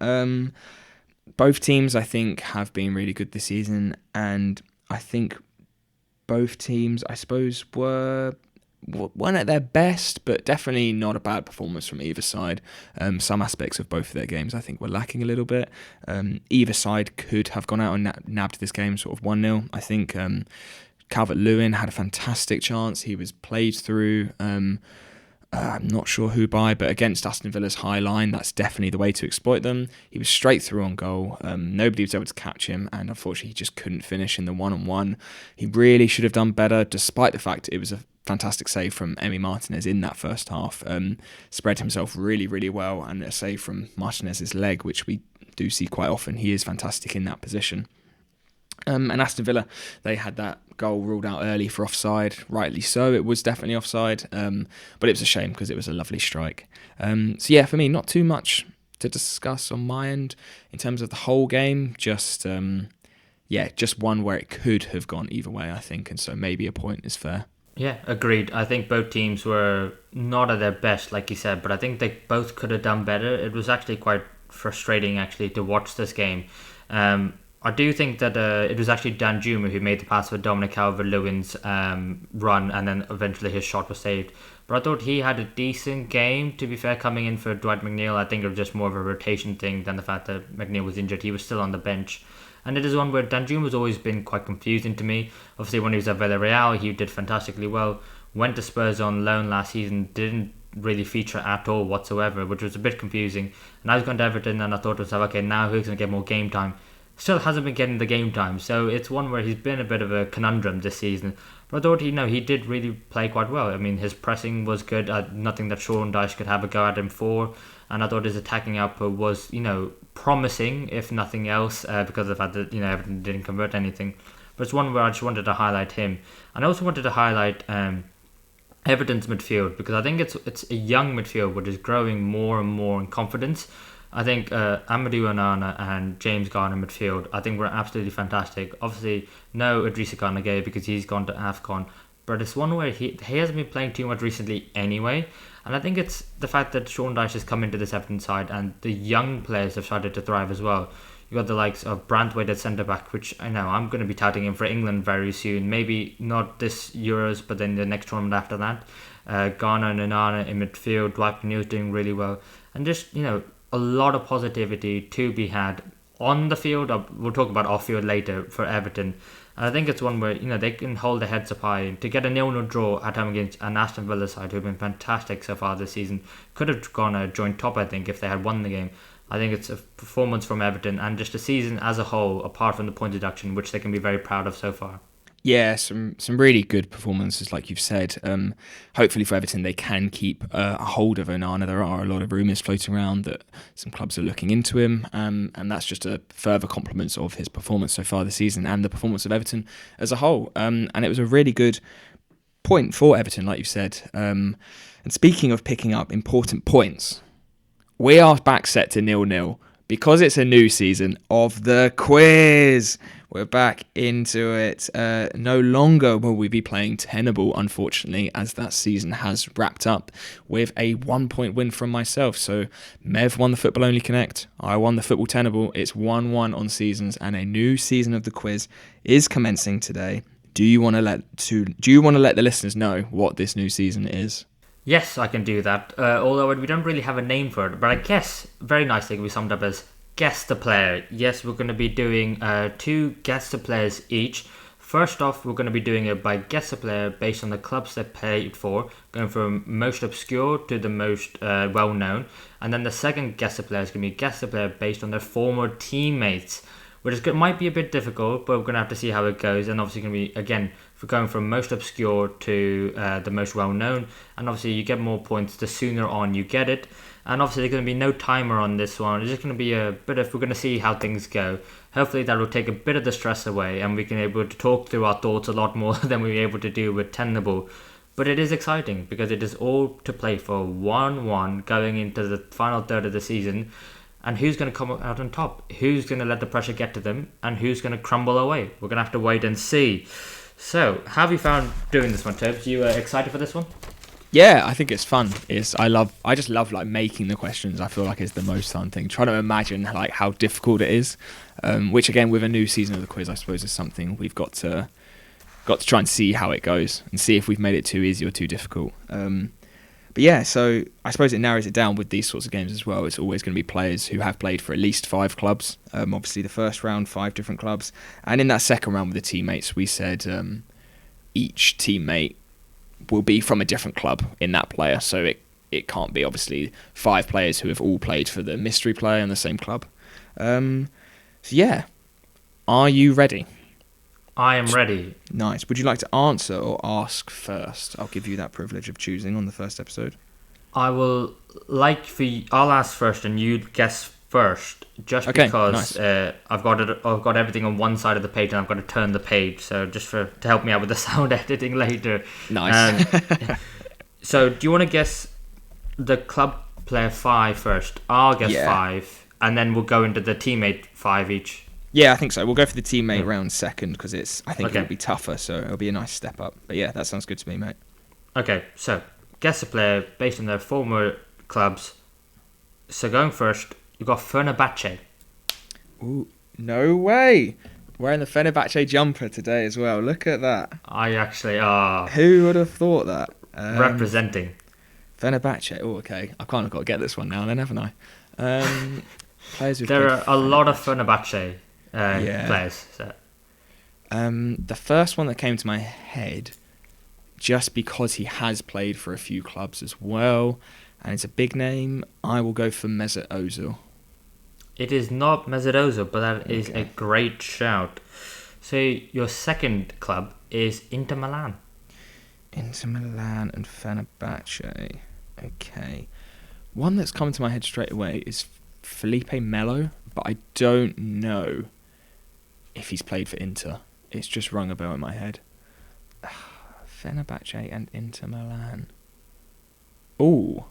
Both teams, I think, have been really good this season, and I think both teams, I suppose, weren't at their best, but definitely not a bad performance from either side. Some aspects of both of their games I think were lacking a little bit. Either side could have gone out and nabbed this game sort of 1-0. I think Calvert-Lewin had a fantastic chance. He was played through. I'm not sure who by, but against Aston Villa's high line, that's definitely the way to exploit them. He was straight through on goal. Nobody was able to catch him, and unfortunately he just couldn't finish in the one-on-one. He really should have done better, despite the fact it was a fantastic save from Emi Martinez in that first half. Spread himself really, really well, and a save from Martinez's leg, which we do see quite often. He is fantastic in that position. And Aston Villa, they had that goal ruled out early for offside, rightly so. It was definitely offside, but it was a shame because it was a lovely strike. For me, not too much to discuss on my end in terms of the whole game. Just one where it could have gone either way, I think, and so maybe a point is fair. Yeah, agreed. I think both teams were not at their best, like you said, but I think they both could have done better. It was actually quite frustrating, actually, to watch this game. I do think that it was actually Danjuma who made the pass for Dominic Calvert-Lewin's run, and then eventually his shot was saved. But I thought he had a decent game, to be fair, coming in for Dwight McNeil. I think it was just more of a rotation thing than the fact that McNeil was injured. He was still on the bench. And it is one where Danjuma's always been quite confusing to me. Obviously, when he was at Villarreal, he did fantastically well. Went to Spurs on loan last season, didn't really feature at all whatsoever, which was a bit confusing. And I was going to Everton, and I thought to myself, okay, now who's going to get more game time? still hasn't been getting the game time. So it's one where he's been a bit of a conundrum this season. But I thought he did really play quite well. I mean, his pressing was good. Nothing that Sean Dyche could have a go at him for. And I thought his attacking output was, promising, if nothing else, because of the fact that, Everton didn't convert anything. But it's one where I just wanted to highlight him. And I also wanted to highlight Everton's midfield, because I think it's a young midfield which is growing more and more in confidence. I think Amadou Onana and James Garner midfield, I think, were absolutely fantastic. Obviously, no Idrissa Gana Gueye because he's gone to AFCON. But it's one where he hasn't been playing too much recently anyway. And I think it's the fact that Sean Dyche has come into this Everton side and the young players have started to thrive as well. You got the likes of Brantwaite at centre back, which I know I'm going to be touting him for England very soon. Maybe not this Euros, but then the next tournament after that. Garner and Onana in midfield. Dwight McNeil's doing really well. And just, a lot of positivity to be had on the field. We'll talk about off field later for Everton. And I think it's one where they can hold their heads up high. To get a 0-0 draw at home against an Aston Villa side who've been fantastic so far this season, could have gone a joint top, I think, if they had won the game. I think it's a performance from Everton and just a season as a whole, apart from the point deduction, which they can be very proud of so far. Yeah, some really good performances, like you've said. Hopefully for Everton, they can keep a hold of Onana. There are a lot of rumours floating around that some clubs are looking into him, and that's just a further compliment of his performance so far this season and the performance of Everton as a whole. And it was a really good point for Everton, like you said. And speaking of picking up important points, we are back set to 0-0 because it's a new season of the quiz. We're back into it. No longer will we be playing Tenable, unfortunately, as that season has wrapped up with a 1-point win from myself. So Mev won the Football Only Connect. I won the Football Tenable. It's 1-1 on seasons, and a new season of the quiz is commencing today. Do you want to let the listeners know what this new season is? Yes, I can do that. Although we don't really have a name for it, but I guess very nicely can be summed up as Guess the Player. Yes, we're going to be doing 2 Guess the Players each. First off, we're going to be doing it by Guess the Player based on the clubs they played for, going from most obscure to the most well-known. And then the second Guess the Player is going to be Guess the Player based on their former teammates, which is might be a bit difficult, but we're going to have to see how it goes. And obviously going to be, again, we're going from most obscure to the most well-known. And obviously you get more points the sooner on you get it. And obviously there's going to be no timer on this one. It's just going to be a bit of, we're going to see how things go. Hopefully that will take a bit of the stress away and we can be able to talk through our thoughts a lot more than we were able to do with Tenable. But it is exciting because it is all to play for 1-1 going into the final third of the season. And who's going to come out on top? Who's going to let the pressure get to them? And who's going to crumble away? We're going to have to wait and see. So, how have you found doing this one, Tobes? You excited for this one? Yeah, I think it's fun. I just love like making the questions. I feel like it's the most fun thing. Trying to imagine like how difficult it is, which again with a new season of the quiz, I suppose is something we've got to try and see how it goes and see if we've made it too easy or too difficult. But yeah, so I suppose it narrows it down with these sorts of games as well. It's always going to be players who have played for at least 5 clubs. Obviously, the first round, 5 different clubs, and in that second round with the teammates, we said each teammate will be from a different club in that player. So it can't be obviously 5 players who have all played for the mystery player in the same club. So yeah, are you ready? I am ready. Nice. Would you like to answer or ask first? I'll give you that privilege of choosing on the first episode. I'll ask first and you guess first, just okay, because nice. I've got everything on one side of the page and I've got to turn the page, so just to help me out with the sound editing later. Nice. So do you want to guess the club player 5 first? I'll guess 5 and then we'll go into the teammate 5 each. Yeah, I think so. We'll go for the teammate round second because I think it'll be tougher, so it'll be a nice step up. But yeah, that sounds good to me, mate. Okay, so guess a player based on their former clubs. So going first, you've got Fenerbahce. Ooh, no way! Wearing the Fenerbahce jumper today as well. Look at that. I actually are. Who would have thought that? Representing. Fenerbahce. Oh, okay. I kind of got to get this one now then, haven't I? Players there are a lot of Fenerbahce players. So. The first one that came to my head, just because he has played for a few clubs as well, and it's a big name, I will go for Mesut Ozil. It is not Mesut Ozil, but that is Okay. a great shout. So your second club is Inter Milan. Inter Milan and Fenerbahce. Okay. One that's coming to my head straight away is Felipe Melo, but I don't know if he's played for Inter. It's just rung a bell in my head. Fenerbahce and Inter Milan. Oh,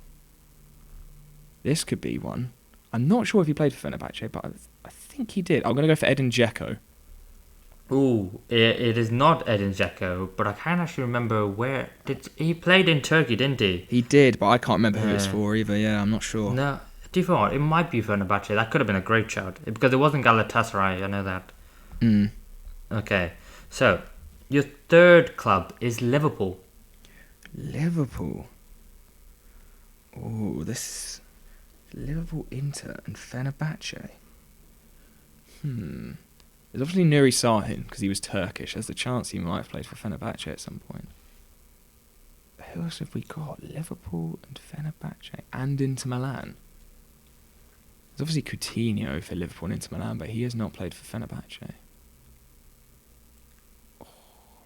this could be one. I'm not sure if he played for Fenerbahce, but I think he did. I'm going to go for Edin Dzeko. Ooh, it is not Edin Dzeko, but I can't actually remember where. He played in Turkey, didn't he? He did, but I can't remember who it's for either. Yeah, I'm not sure. No, do you know what? It might be Fenerbahce. That could have been a great shout because it wasn't Galatasaray. I know that. Okay, so your third club is Liverpool. Liverpool. Oh, this Liverpool, Inter, and Fenerbahce. There's obviously Nuri Sahin because he was Turkish. There's a chance he might have played for Fenerbahce at some point. Who else have we got? Liverpool and Fenerbahce and Inter Milan. There's obviously Coutinho for Liverpool and Inter Milan, but he has not played for Fenerbahce.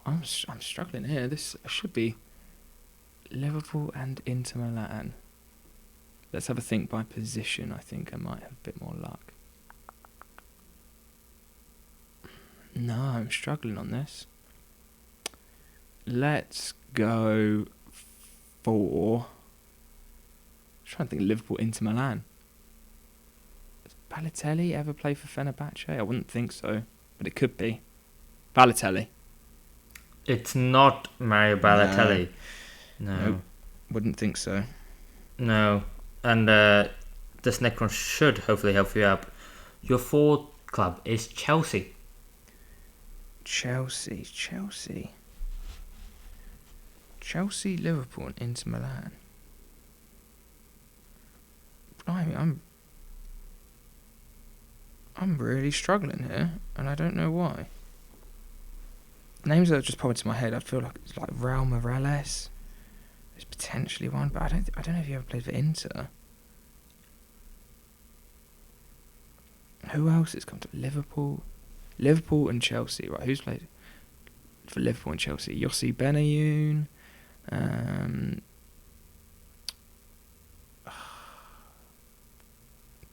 Oh, I'm struggling here. This should be Liverpool and Inter Milan. Let's have a think by position. I think I might have a bit more luck. No, I'm struggling on this. Let's go for... I'm trying to think Liverpool, Inter Milan. Does Balotelli ever play for Fenerbahce? I wouldn't think so, but it could be. Balotelli. It's not Mario Balotelli. No. Nope. Wouldn't think so. No. And this next one should hopefully help you out. Your fourth club is Chelsea. Chelsea, Liverpool, and Inter Milan. Blimey, I'm really struggling here, and I don't know why. Names that are just popping to my head, I feel like it's like Raul Morales. There's potentially one, but I don't know if he ever played for Inter. Who else has come to Liverpool and Chelsea? Right, who's played for Liverpool and Chelsea? Yossi Benayoun.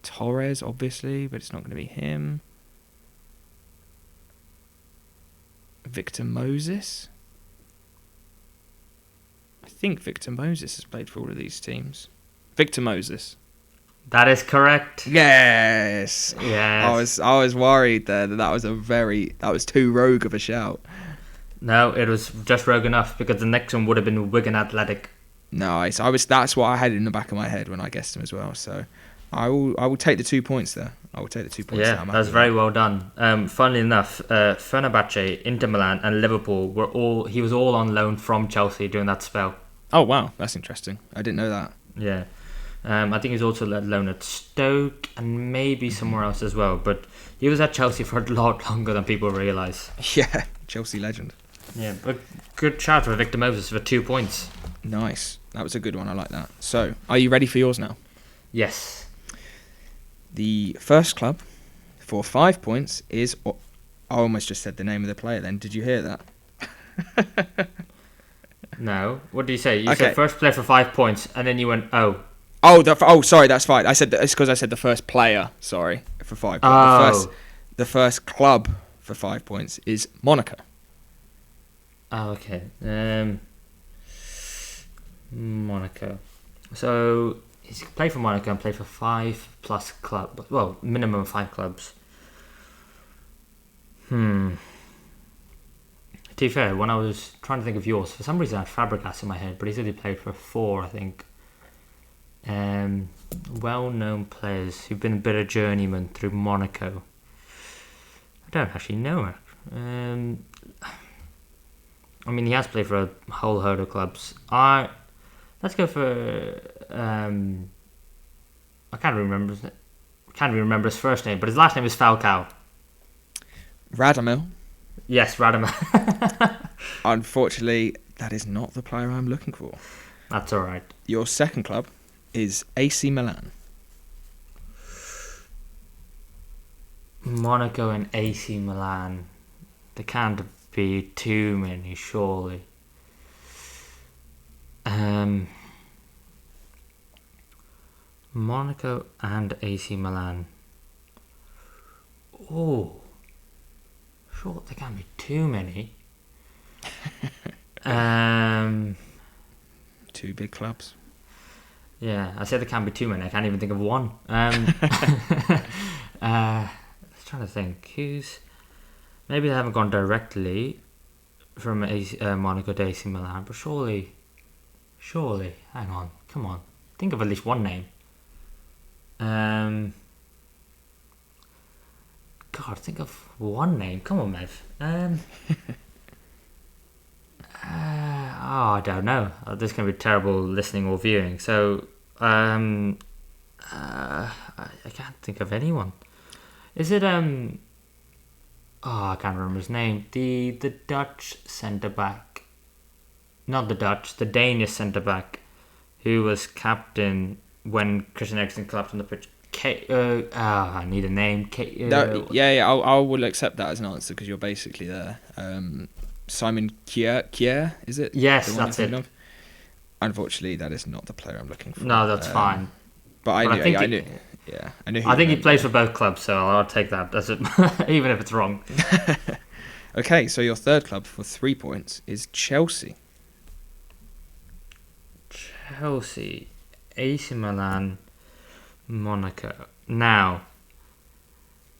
Torres, obviously, but it's not going to be him. Victor Moses. I think Victor Moses has played for all of these teams. Victor Moses. That is correct. Yes. Yes. I was worried there that was too rogue of a shout. No, it was just rogue enough because the next one would have been Wigan Athletic. Nice. That's what I had in the back of my head when I guessed him as well. So I will take the 2 points there. I will take the 2 points. Yeah, that's very well done. Funnily enough, Fenerbahce, Inter Milan, and Liverpool he was all on loan from Chelsea during that spell. Oh wow, that's interesting. I didn't know that. Yeah. I think he was also let loan at Stoke and maybe somewhere else as well. But he was at Chelsea for a lot longer than people realise. Yeah, Chelsea legend. Yeah, but good shout for Victor Moses for 2 points. Nice. That was a good one. I like that. So, are you ready for yours now? Yes. The first club for 5 points is... I almost just said the name of the player then. Did you hear that? No. What did you say? You Okay. said first player for 5 points and then you went, oh. Oh, sorry, that's fine. It's because I said the first player, sorry, for 5 points. Oh. The first club for 5 points is Monaco. Oh, okay. Monaco. So he's played for Monaco and played for 5+ clubs. Well, minimum 5 clubs. To be fair, when I was trying to think of yours, for some reason I had Fabregas in my head, but he said he played for 4, I think. Well-known players who've been a bit of journeyman through Monaco. I don't actually know. I mean, he has played for a whole herd of clubs. Let's go for. I can't even remember his first name, but his last name is Falcao. Radamel. Yes, Radamel. Unfortunately, that is not the player I'm looking for. That's all right. Your second club is AC Milan. Monaco and AC Milan. There can't be too many, surely. Monaco and AC Milan. Oh, sure, there can't be too many. Two big clubs. Yeah, I said there can't be too many. I can't even think of one. I was trying to think. Maybe they haven't gone directly from Monaco to AC Milan, but surely, hang on, come on, think of at least one name. God, think of one name. Come on, Mev. I don't know. This can be terrible listening or viewing. So, I can't think of anyone. Is it I can't remember his name. The Dutch centre back. Not the Dutch, the Danish centre back, who was captain when Christian Eriksen collapsed on the pitch. I need a name. I will accept that as an answer because you're basically there. Simon Kjær, is it? Yes, that's it. Of? Unfortunately, that is not the player I'm looking for. No, that's fine. But I knew. I think he plays for both clubs, so I'll take that. That's it, even if it's wrong. Okay, so your third club for 3 points is Chelsea. Chelsea, AC Milan, Monaco. Now,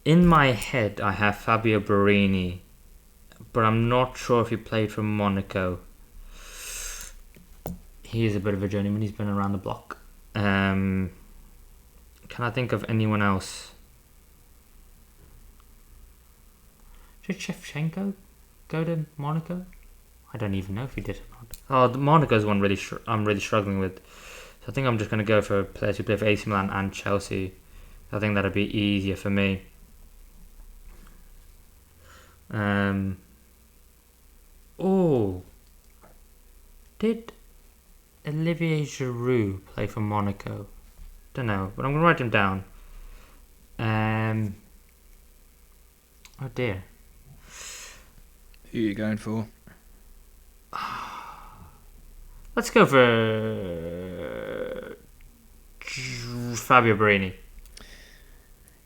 in my head, I have Fabio Borini, but I'm not sure if he played for Monaco. He is a bit of a journeyman. He's been around the block. Can I think of anyone else? Did Shevchenko go to Monaco? I don't even know if he did or not. Oh, the Monaco's one I'm really struggling with. So I think I'm just going to go for players who play for AC Milan and Chelsea. I think that'd be easier for me. Did Olivier Giroud play for Monaco? Don't know, but I'm going to write him down. Oh dear. Who are you going for? Let's go for Fabio Borini.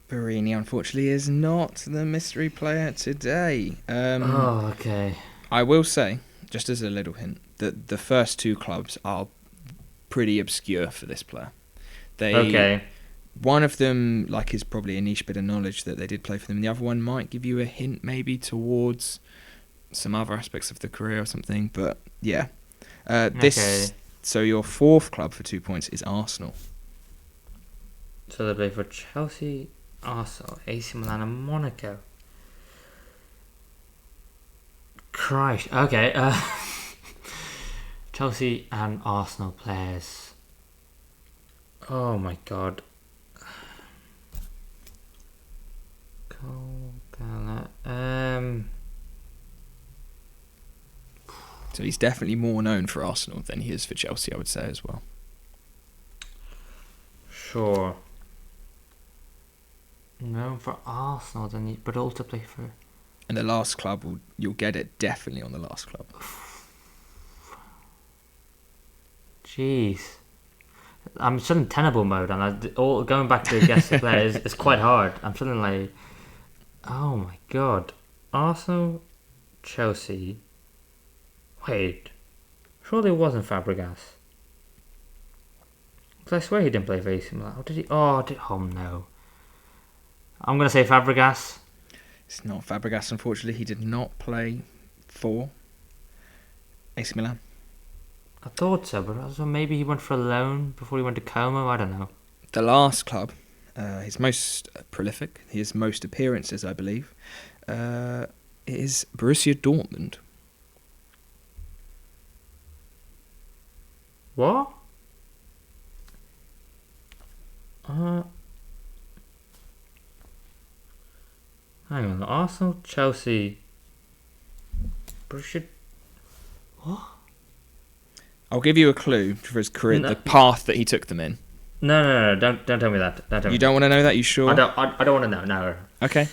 Borini, unfortunately, is not the mystery player today. Okay. I will say, just as a little hint, that the first two clubs are pretty obscure for this player. Okay. One of them, is probably a niche bit of knowledge that they did play for them. The other one might give you a hint, maybe towards some other aspects of the career or something. But yeah, So your fourth club for 2 points is Arsenal. So they play for Chelsea, Arsenal, AC Milan, and Monaco. Christ. Okay. Chelsea and Arsenal players. Oh my god. So he's definitely more known for Arsenal than he is for Chelsea, I would say, as well. Sure. Known for Arsenal, but also play for... And the last club, you'll get it definitely on the last club. Jeez. I'm still in tenable mode, and going back to guess the player is quite hard. I'm feeling like... Oh my god. Arsenal, Chelsea... Wait. Surely it wasn't Fabregas. Because I swear he didn't play for AC Milan. Did he? Oh no. I'm going to say Fabregas. It's not Fabregas, unfortunately. He did not play for AC Milan. I thought so, but also maybe he went for a loan before he went to Como. I don't know. The last club, his most prolific, his most appearances, I believe, is Borussia Dortmund. What? Hang on. Arsenal, Chelsea, Borussia. What? I'll give you a clue for his career, the path that he took them in. No. Don't tell me that. You don't want to know that? You sure? I don't want to know. No. Okay.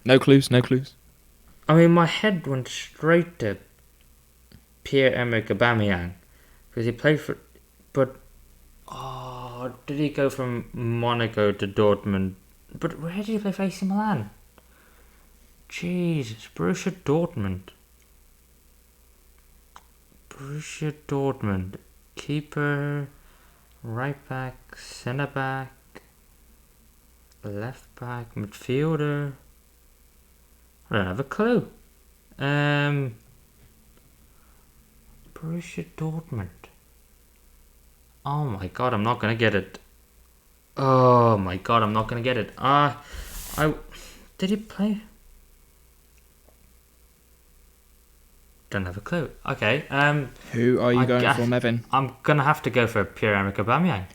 No clues. I mean, my head went straight to Pierre-Emerick Aubameyang because he played for. But did he go from Monaco to Dortmund? But where did he play for AC Milan? Jesus, Borussia Dortmund. Keeper, right back, centre back, left back, midfielder. I don't have a clue. Borussia Dortmund. Oh my god, I'm not gonna get it. Did he play? Don't have a clue. Okay. Who are you going for, Mevin? I'm gonna have to go for Pierre-Emerick Aubameyang.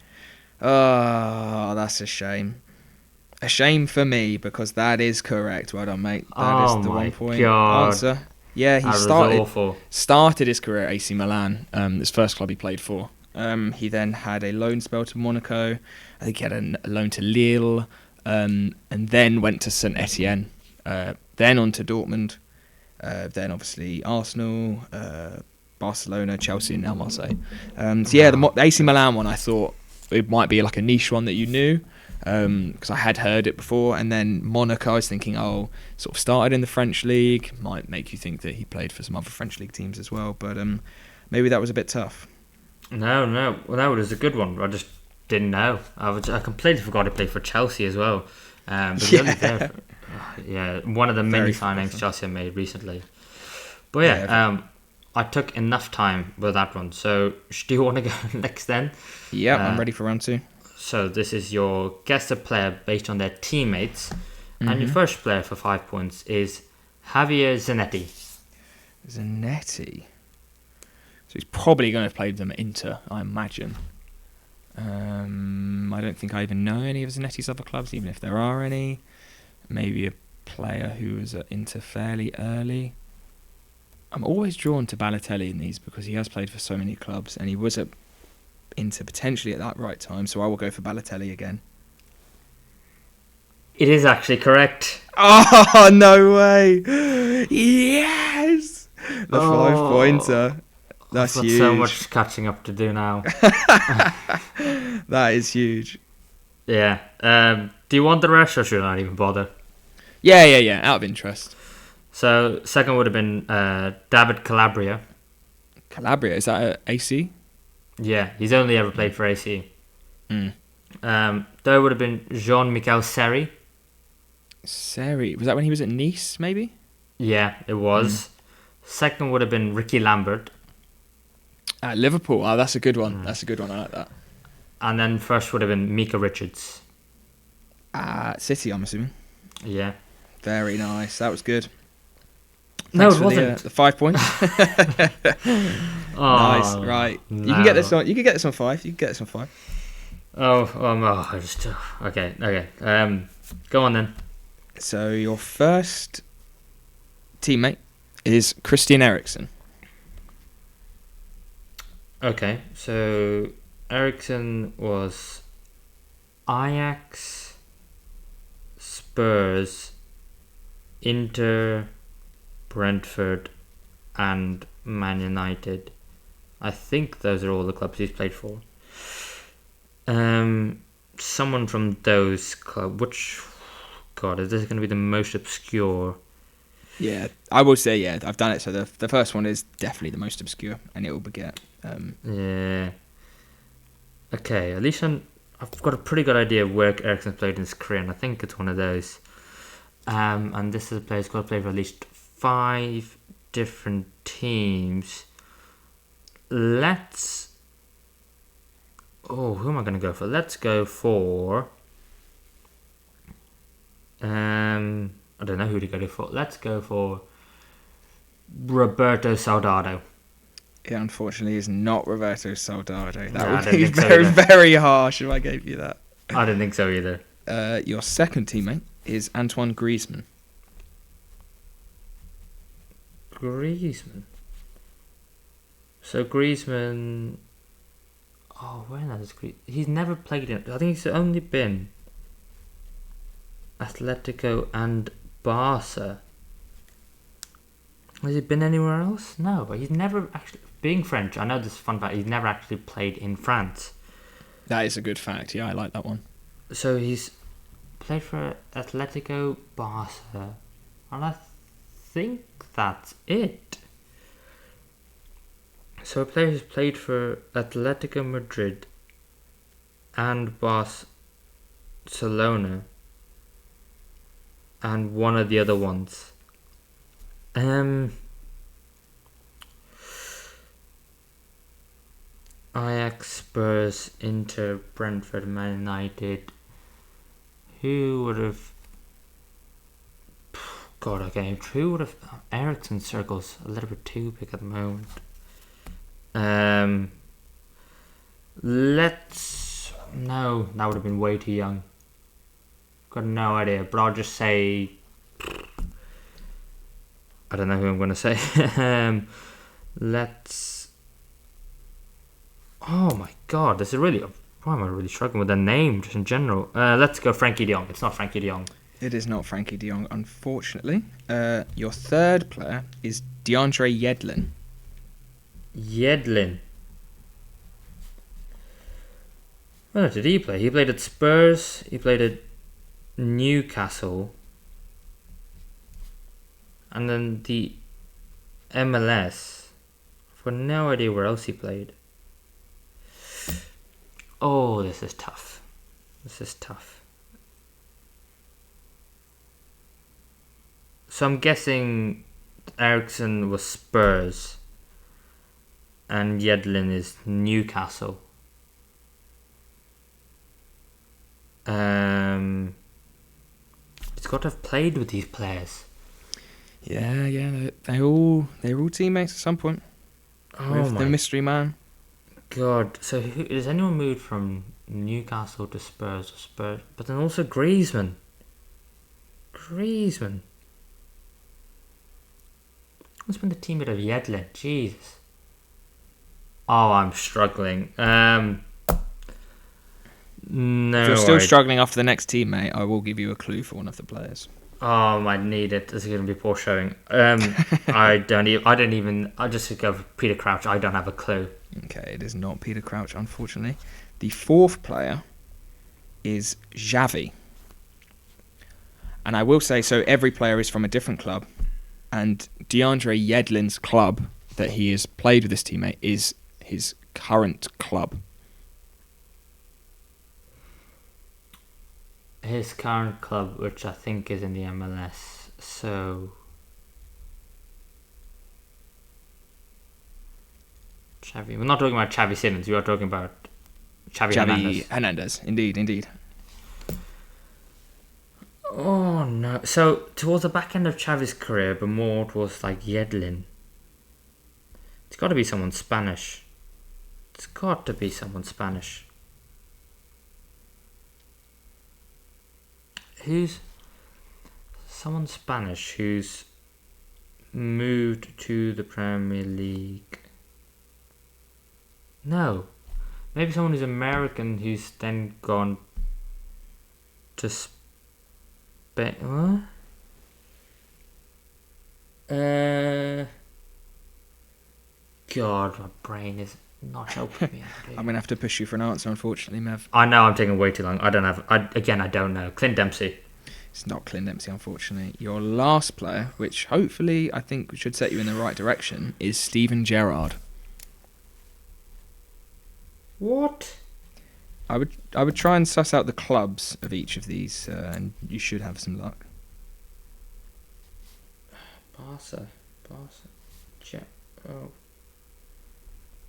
Oh, that's a shame. A shame for me because that is correct. Well done, mate. That is the 1 point answer. Yeah, he started his career at AC Milan. His first club he played for. He then had a loan spell to Monaco. I think he had a loan to Lille, and then went to Saint Etienne. Then on to Dortmund. Then obviously Arsenal, Barcelona, Chelsea, and now Marseille. The AC Milan one I thought it might be like a niche one that you knew because I had heard it before. And then Monaco, I was thinking, sort of started in the French league, might make you think that he played for some other French league teams as well. But maybe that was a bit tough. No. Well, that was a good one. I just didn't know. I completely forgot he played for Chelsea as well. But one of the many signings Chelsea made recently. But I took enough time with that one. So do you want to go next then? Yeah, I'm ready for round 2. So this is your guess a player based on their teammates. And your first player for 5 points is Javier Zanetti. Zanetti? So he's probably going to play them at Inter, I imagine. I don't think I even know any of Zanetti's other clubs, even if there are any. Maybe a player who was at Inter fairly early. I'm always drawn to Balotelli in these because he has played for so many clubs and he was at Inter potentially at that right time, so I will go for Balotelli again. It is actually correct. Oh, no way! Yes! The 5-pointer. That's huge. So much catching up to do now. That is huge. Yeah. Do you want the rest or should I not even bother? Yeah. Out of interest. So, second would have been David Calabria. Calabria? Is that a AC? Yeah, he's only ever played for AC. Third would have been Jean-Michel Seri. Seri? Was that when he was at Nice, maybe? Yeah, it was. Second would have been Ricky Lambert. At Liverpool. Oh, that's a good one. That's a good one. I like that. And then first would have been Mika Richards. City, I'm assuming. Yeah. Very nice. That was good. No, Thanks it wasn't. The 5 points. Nice. Right. No. You can get this on. You can get this on 5. Okay. Go on then. So your first teammate is Christian Eriksen. Okay, so Eriksen was Ajax, Spurs, Inter, Brentford, and Man United. I think those are all the clubs he's played for. Someone from those clubs. Which, God, is this going to be the most obscure? Yeah, I will say I've done it. So the first one is definitely the most obscure, and it will beget. Yeah. Okay, at least I've got a pretty good idea of where Eriksen's played in his career, and I think it's one of those. And this is a player who's got to play for at least 5 different teams. Who am I going to go for? Let's go for... I don't know who to go for. Let's go for Roberto Soldado. It unfortunately is not Roberto Soldado. That would be very, very harsh if I gave you that. I didn't think so either. Your second teammate is Antoine Griezmann. Griezmann. So Griezmann... Oh, where has Greece? He's never played in. I think he's only been Atletico and Barca. Has he been anywhere else? No, but he's never actually. Being French, I know this is a fun fact. He's never actually played in France. That is a good fact. Yeah, I like that one. So he's played for Atletico, Barca, and I think that's it. So a player who's played for Atletico Madrid and Barcelona and one of the other ones. Ajax, Spurs, Inter, Brentford, Man United. Who would have... God, okay. Who would have... Ericsson circles a little bit too big at the moment. Let's... No, that would have been way too young. Got no idea, but I'll just say... I don't know who I'm going to say. Let's... Oh my god, this is really... Why am I really struggling with the name just in general? Let's go Frankie de Jong. It's not Frankie de Jong. It is not Frankie de Jong, unfortunately. Your third player is DeAndre Yedlin. Yedlin. Where did he play? He played at Spurs. He played at Newcastle. And then the MLS. I've got no idea where else he played. Oh, this is tough. So I'm guessing Ericsson was Spurs and Yedlin is Newcastle. He's got to have played with these players. Yeah, they're all teammates at some point. With the mystery man. God, so has anyone moved from Newcastle to Spurs or Spurs? But then also Griezmann. What's been the teammate of Yedlin? Jesus. Oh, I'm struggling. No. If you're still struggling after the next teammate, I will give you a clue for one of the players. Oh, I might need it. This is going to be poor showing. I just go for Peter Crouch. I don't have a clue. Okay, it is not Peter Crouch, unfortunately. The fourth player is Xavi. And I will say, so every player is from a different club. And DeAndre Yedlin's club that he has played with this teammate is his current club. His current club, which I think is in the MLS. So... Xavi. We're not talking about Xavi Simons. We are talking about Xavi Hernandez. Indeed. Oh no! So towards the back end of Xavi's career, but more towards like Yedlin. It's got to be someone Spanish. Who's someone Spanish who's moved to the Premier League? No. Maybe someone who's American who's then gone to Spain. What? God, my brain is not helping me out here. I'm going to have to push you for an answer, unfortunately, Mev. I know I'm taking way too long. I don't know. Clint Dempsey. It's not Clint Dempsey, unfortunately. Your last player, which hopefully I think should set you in the right direction, is Steven Gerrard. What? I would try and suss out the clubs of each of these, and you should have some luck. Barca.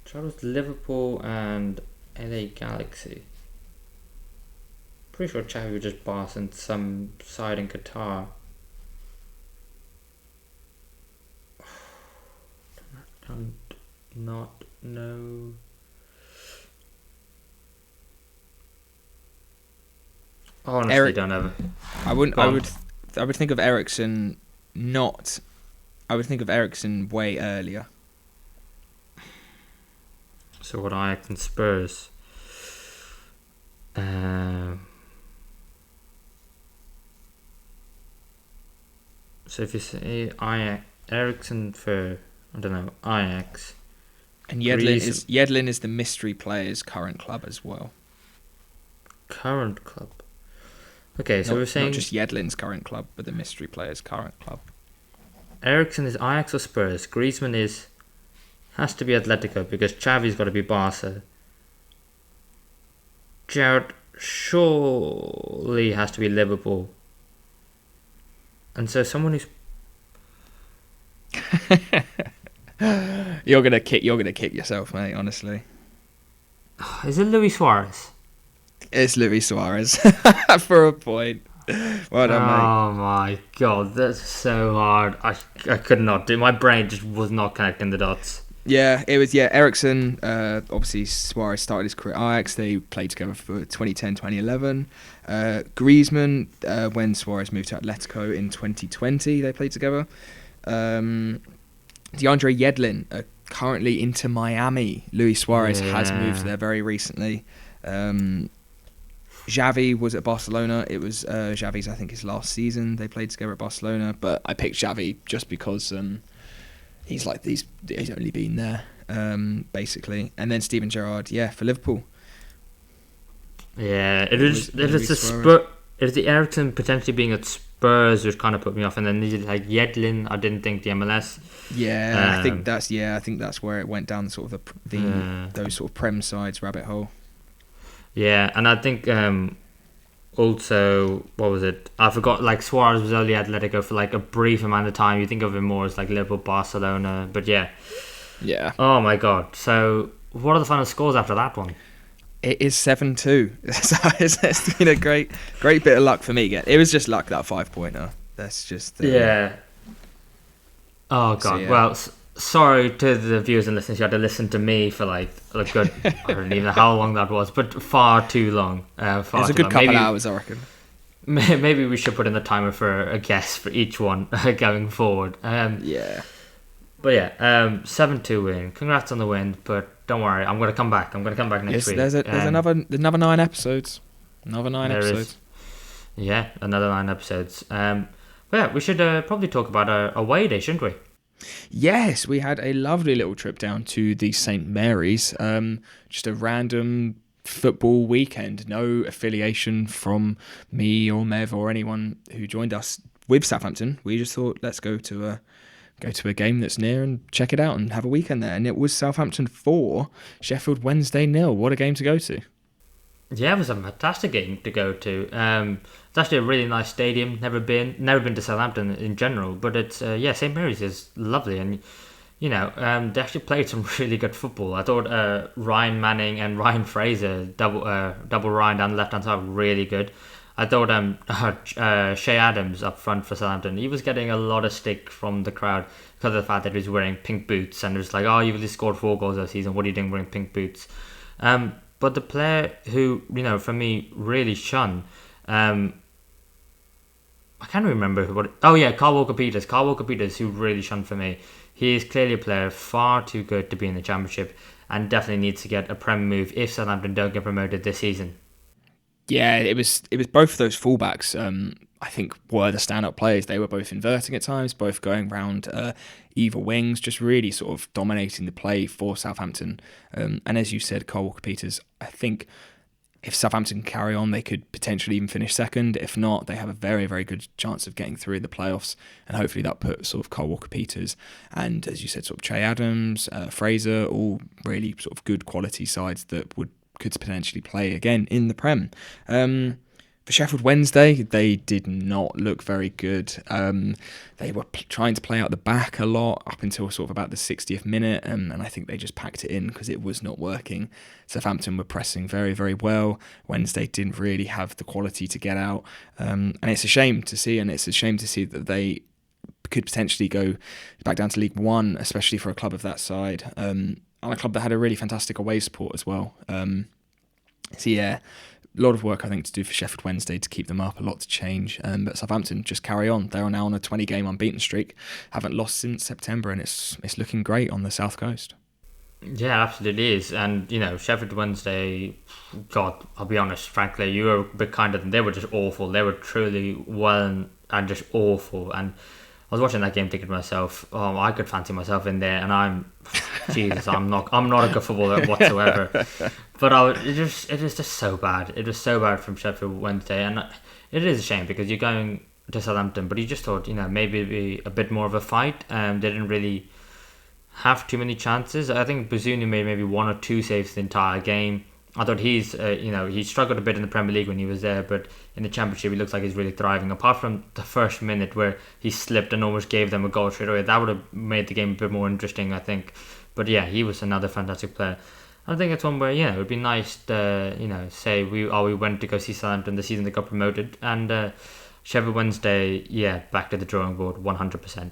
Charles Liverpool and LA Galaxy. Pretty sure Xavi was just Barca and some side in Qatar. Don't not know. Honestly, don't have it. I would think of Ericsson not. I would think of Ericsson way earlier. So what Ajax and Spurs? So if you say Ajax, Ericsson for, I don't know, Ajax. And Yedlin is the mystery player's current club as well. Current club. Okay, so we're saying... Not just Yedlin's current club, but the mystery player's current club. Ericsson is Ajax or Spurs. Griezmann has to be Atletico because Xavi's got to be Barca. Gerrard surely has to be Liverpool. And so someone who's... You're gonna kick yourself, mate. Honestly, is it Luis Suarez? It's Luis Suarez for a point. Well done, mate. Oh my god, that's so hard. I could not do. My brain just was not connecting the dots. Yeah, it was. Yeah, Ericsson. Obviously, Suarez started his career at Ajax. They played together for 2010, 2011. Griezmann, when Suarez moved to Atletico in 2020, they played together. DeAndre Yedlin, currently into Miami. Luis Suarez has moved there very recently. Xavi was at Barcelona. It was Xavi's, I think, his last season. They played together at Barcelona, but I picked Xavi just because he's only been there, basically. And then Steven Gerrard, for Liverpool. Yeah, it was the Ericsson potentially being at Spurs, which kind of put me off, and then like Yedlin, I didn't think the MLS. Yeah, I think that's where it went down sort of those sort of Prem sides rabbit hole. Yeah, and I think also, what was it? I forgot, like Suarez was only Atletico for like a brief amount of time. You think of him more as like Liverpool, Barcelona, but yeah. Oh my god. So what are the final scores after that one? It is 7-2. So it's been a great bit of luck for me. It was just luck, that 5-pointer. That's just... yeah. Oh, God. So, yeah. Well, sorry to the viewers and listeners. You had to listen to me for like a good... I don't even know how long that was, but far too long. It was a good couple hours, I reckon. Maybe we should put in the timer for a guess for each one going forward. Yeah. But yeah, 7-2 win. Congrats on the win, but don't worry, I'm going to come back. Next week. There's another 9 episodes. Another 9 episodes. Yeah, another 9 episodes. But yeah, we should probably talk about our away day, shouldn't we? Yes, we had a lovely little trip down to the St. Mary's. Just a random football weekend. No affiliation from me or Mev or anyone who joined us with Southampton. We just thought, let's go to a game that's near and check it out and have a weekend there. And it was Southampton 4, Sheffield Wednesday 0. What a game to go to. Yeah, it was a fantastic game to go to. It's actually a really nice stadium. Never been to Southampton in general, but it's St. Mary's is lovely, and they actually played some really good football. I thought Ryan Manning and Ryan Fraser, double Ryan down the left hand side, were really good. I thought Shea Adams up front for Southampton, he was getting a lot of stick from the crowd because of the fact that he was wearing pink boots, and it was like, oh, you've only scored 4 goals this season, what are you doing wearing pink boots? But the player who, for me, really shone, I can't remember Carl Walker-Peters. Carl Walker-Peters, who really shone for me. He is clearly a player far too good to be in the Championship and definitely needs to get a Prem move if Southampton don't get promoted this season. Yeah, it was both of those fullbacks, I think, were the stand-up players. They were both inverting at times, both going round either wings, just really sort of dominating the play for Southampton. And as you said, Carl Walker-Peters, I think if Southampton carry on, they could potentially even finish second. If not, they have a very, very good chance of getting through the playoffs. And hopefully that puts sort of Carl Walker-Peters and, as you said, sort of Che Adams, Fraser, all really sort of good quality sides that could potentially play again in the Prem. For Sheffield Wednesday, they did not look very good. They were trying to play out the back a lot up until sort of about the 60th minute, and I think they just packed it in because it was not working. Southampton were pressing very, very well. Wednesday didn't really have the quality to get out, and it's a shame to see, that they could potentially go back down to League One, especially for a club of that side, and a club that had a really fantastic away support as well. A lot of work, I think, to do for Sheffield Wednesday to keep them up, a lot to change. But Southampton just carry on. They're now on a 20-game unbeaten streak, haven't lost since September, and it's looking great on the South Coast. Yeah, absolutely is. And, Sheffield Wednesday, God, I'll be honest, frankly, you were a bit kinder than they were just awful. They were truly well and just awful. And I was watching that game thinking to myself, oh, I could fancy myself in there. And Jesus, I'm not a good footballer whatsoever. But it was just so bad. It was so bad from Sheffield Wednesday. And it is a shame because you're going to Southampton, but you just thought, maybe it'd be a bit more of a fight. They didn't really have too many chances. I think Bazunu made maybe one or two saves the entire game. I thought he struggled a bit in the Premier League when he was there, but in the Championship he looks like he's really thriving. Apart from the first minute where he slipped and almost gave them a goal straight away, that would have made the game a bit more interesting, I think. But yeah, he was another fantastic player. I think it's one where it would be nice to say we went to go see Southampton the season they got promoted, and Sheffield Wednesday, back to the drawing board, 100%.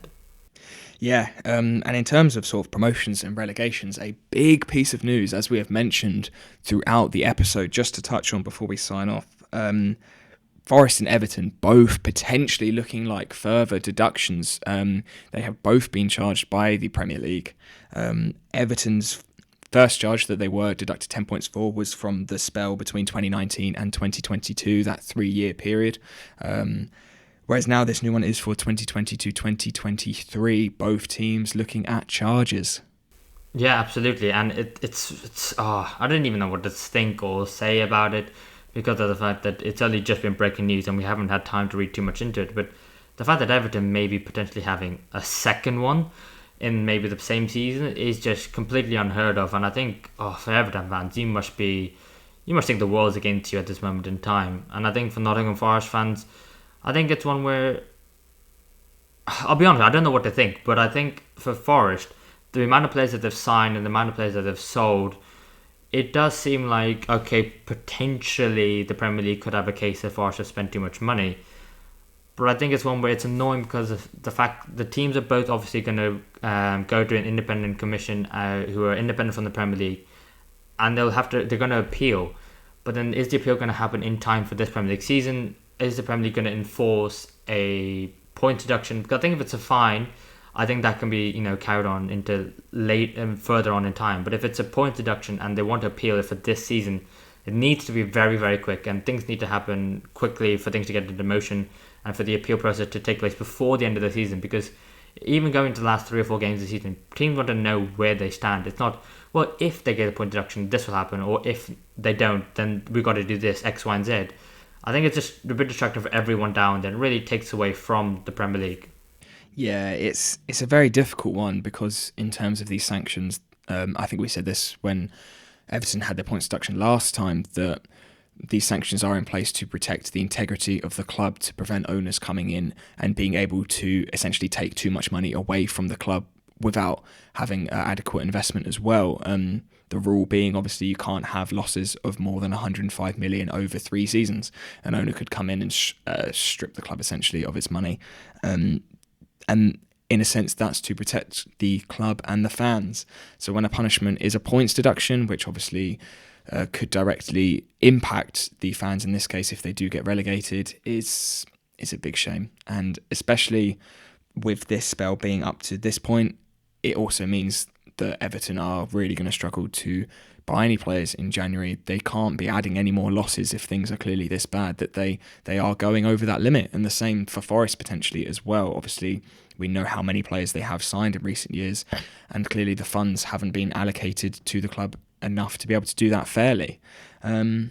Yeah, and in terms of sort of promotions and relegations, a big piece of news, as we have mentioned throughout the episode, just to touch on before we sign off, Forest and Everton both potentially looking like further deductions. They have both been charged by the Premier League. Everton's first charge that they were deducted 10 points for was from the spell between 2019 and 2022, that 3-year period. Whereas now this new one is for 2020 to 2023, both teams looking at charges. Yeah, absolutely. And it's I don't even know what to think or say about it because of the fact that it's only just been breaking news and we haven't had time to read too much into it. But the fact that Everton may be potentially having a second one in maybe the same season is just completely unheard of. And I think, for Everton fans, you must think the world's against you at this moment in time. And I think for Nottingham Forest fans, I think it's one where, I'll be honest, I don't know what to think, but I think for Forest, the amount of players that they've signed and the amount of players that they've sold, it does seem like, okay, potentially the Premier League could have a case that Forest have spent too much money. But I think it's one where it's annoying because of the fact the teams are both obviously going to go to an independent commission who are independent from the Premier League, and they're going to appeal. But then is the appeal going to happen in time for this Premier League season? Is the Premier League going to enforce a point deduction? Because I think if it's a fine, I think that can be carried on into late and further on in time. But if it's a point deduction and they want to appeal it for this season, it needs to be very, very quick, and things need to happen quickly for things to get into motion and for the appeal process to take place before the end of the season. Because even going to the last 3 or 4 games of the season, teams want to know where they stand. It's not, well, if they get a point deduction, this will happen, or if they don't, then we've got to do this, X, Y, and Z. I think it's just a bit distracting for everyone down there. It really takes away from the Premier League. Yeah, it's a very difficult one because in terms of these sanctions, I think we said this when Everton had their points deduction last time, that these sanctions are in place to protect the integrity of the club, to prevent owners coming in and being able to essentially take too much money away from the club without having adequate investment as well. The rule being, obviously, you can't have losses of more than 105 million over 3 seasons. An owner could come in and strip the club essentially of its money. And in a sense, that's to protect the club and the fans. So when a punishment is a points deduction, which obviously could directly impact the fans in this case if they do get relegated, is a big shame. And especially with this spell being up to this point, it also means that Everton are really going to struggle to buy any players in January. They can't be adding any more losses if things are clearly this bad, that they are going over that limit. And the same for Forest potentially as well. Obviously, we know how many players they have signed in recent years, and clearly the funds haven't been allocated to the club enough to be able to do that fairly. So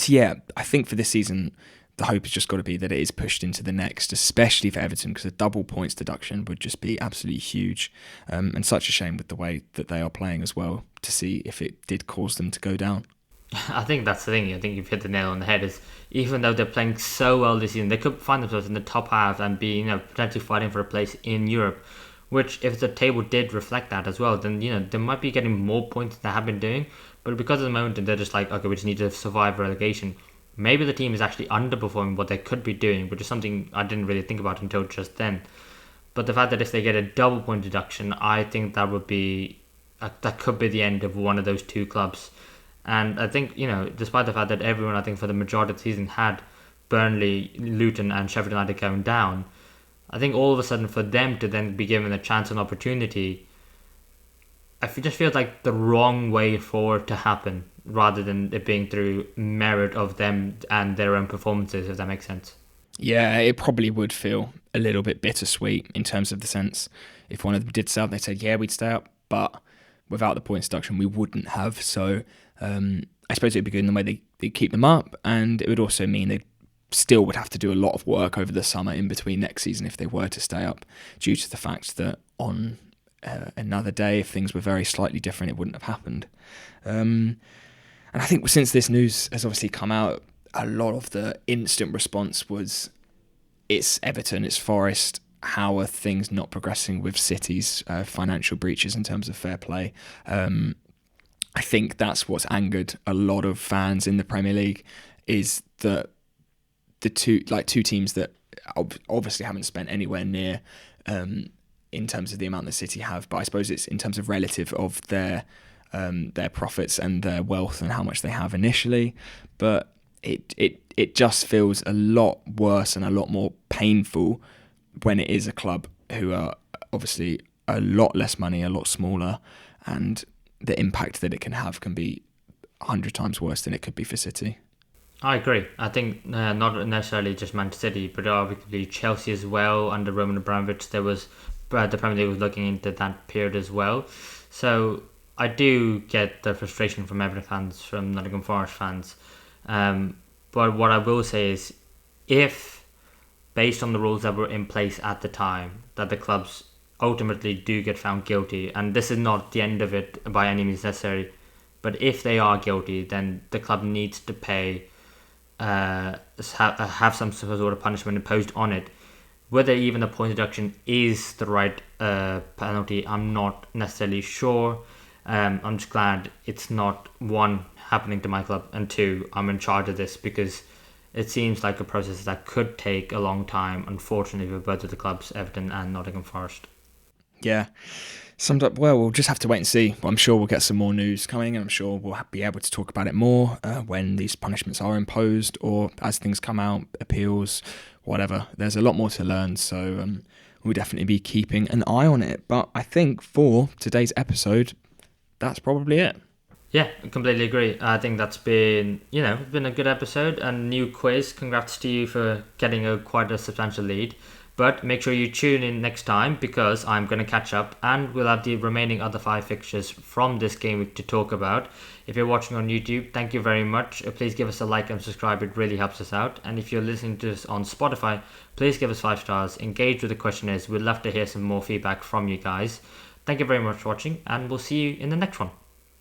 yeah, I think for this season, the hope has just got to be that it is pushed into the next, especially for Everton, because a double points deduction would just be absolutely huge, and such a shame with the way that they are playing as well, to see if it did cause them to go down. I think that's the thing. I think you've hit the nail on the head. Is even though they're playing so well this season, they could find themselves in the top half and be potentially fighting for a place in Europe. Which, if the table did reflect that as well, then they might be getting more points than they have been doing. But because of the moment, they're just like, okay, we just need to survive relegation. Maybe the team is actually underperforming what they could be doing, which is something I didn't really think about until just then. But the fact that if they get a double point deduction, I think that would be that could be the end of one of those 2 clubs. And I think despite the fact that everyone, I think for the majority of the season, had Burnley, Luton, and Sheffield United going down, I think all of a sudden for them to then be given a chance and opportunity, just feels like the wrong way for it to happen, rather than it being through merit of them and their own performances, if that makes sense. Yeah, it probably would feel a little bit bittersweet in terms of the sense if one of them did stay up, they said, yeah, we'd stay up, but without the points deduction, we wouldn't have. So I suppose it would be good in the way they keep them up, and it would also mean they still would have to do a lot of work over the summer in between next season if they were to stay up, due to the fact that on another day, if things were very slightly different, it wouldn't have happened. And I think since this news has obviously come out, a lot of the instant response was, it's Everton, it's Forest, how are things not progressing with City's financial breaches in terms of fair play? I think that's what's angered a lot of fans in the Premier League, is that the two teams that obviously haven't spent anywhere near in terms of the amount that City have, but I suppose it's in terms of relative of their profits and their wealth and how much they have initially, but it just feels a lot worse and a lot more painful when it is a club who are obviously a lot less money, a lot smaller, and the impact that it can have can be 100 times worse than it could be for City. I agree. I think not necessarily just Manchester City, but obviously Chelsea as well. Under Roman Abramovich, there was the Premier League was looking into that period as well. So I do get the frustration from Everton fans, from Nottingham Forest fans. But what I will say is, if based on the rules that were in place at the time, that the clubs ultimately do get found guilty, and this is not the end of it by any means necessary, but if they are guilty, then the club needs to pay, have some sort of punishment imposed on it. Whether even a point deduction is the right penalty, I'm not necessarily sure. I'm just glad it's not, one, happening to my club, and two, I'm in charge of this, because it seems like a process that could take a long time, unfortunately, for both of the clubs, Everton and Nottingham Forest. Yeah. Summed up well. We'll just have to wait and see. I'm sure we'll get some more news coming, and I'm sure we'll be able to talk about it more when these punishments are imposed, or as things come out, appeals, whatever. There's a lot more to learn, so we'll definitely be keeping an eye on it. But I think for today's episode, that's probably it. Yeah, I completely agree. I think that's been a good episode, and new quiz. Congrats to you for getting quite a substantial lead. But make sure you tune in next time, because I'm going to catch up, and we'll have the remaining other 5 fixtures from this game week to talk about. If you're watching on YouTube, thank you very much. Please give us a like and subscribe. It really helps us out. And if you're listening to us on Spotify, please give us 5 stars. Engage with the questionnaires. We'd love to hear some more feedback from you guys. Thank you very much for watching, and we'll see you in the next one.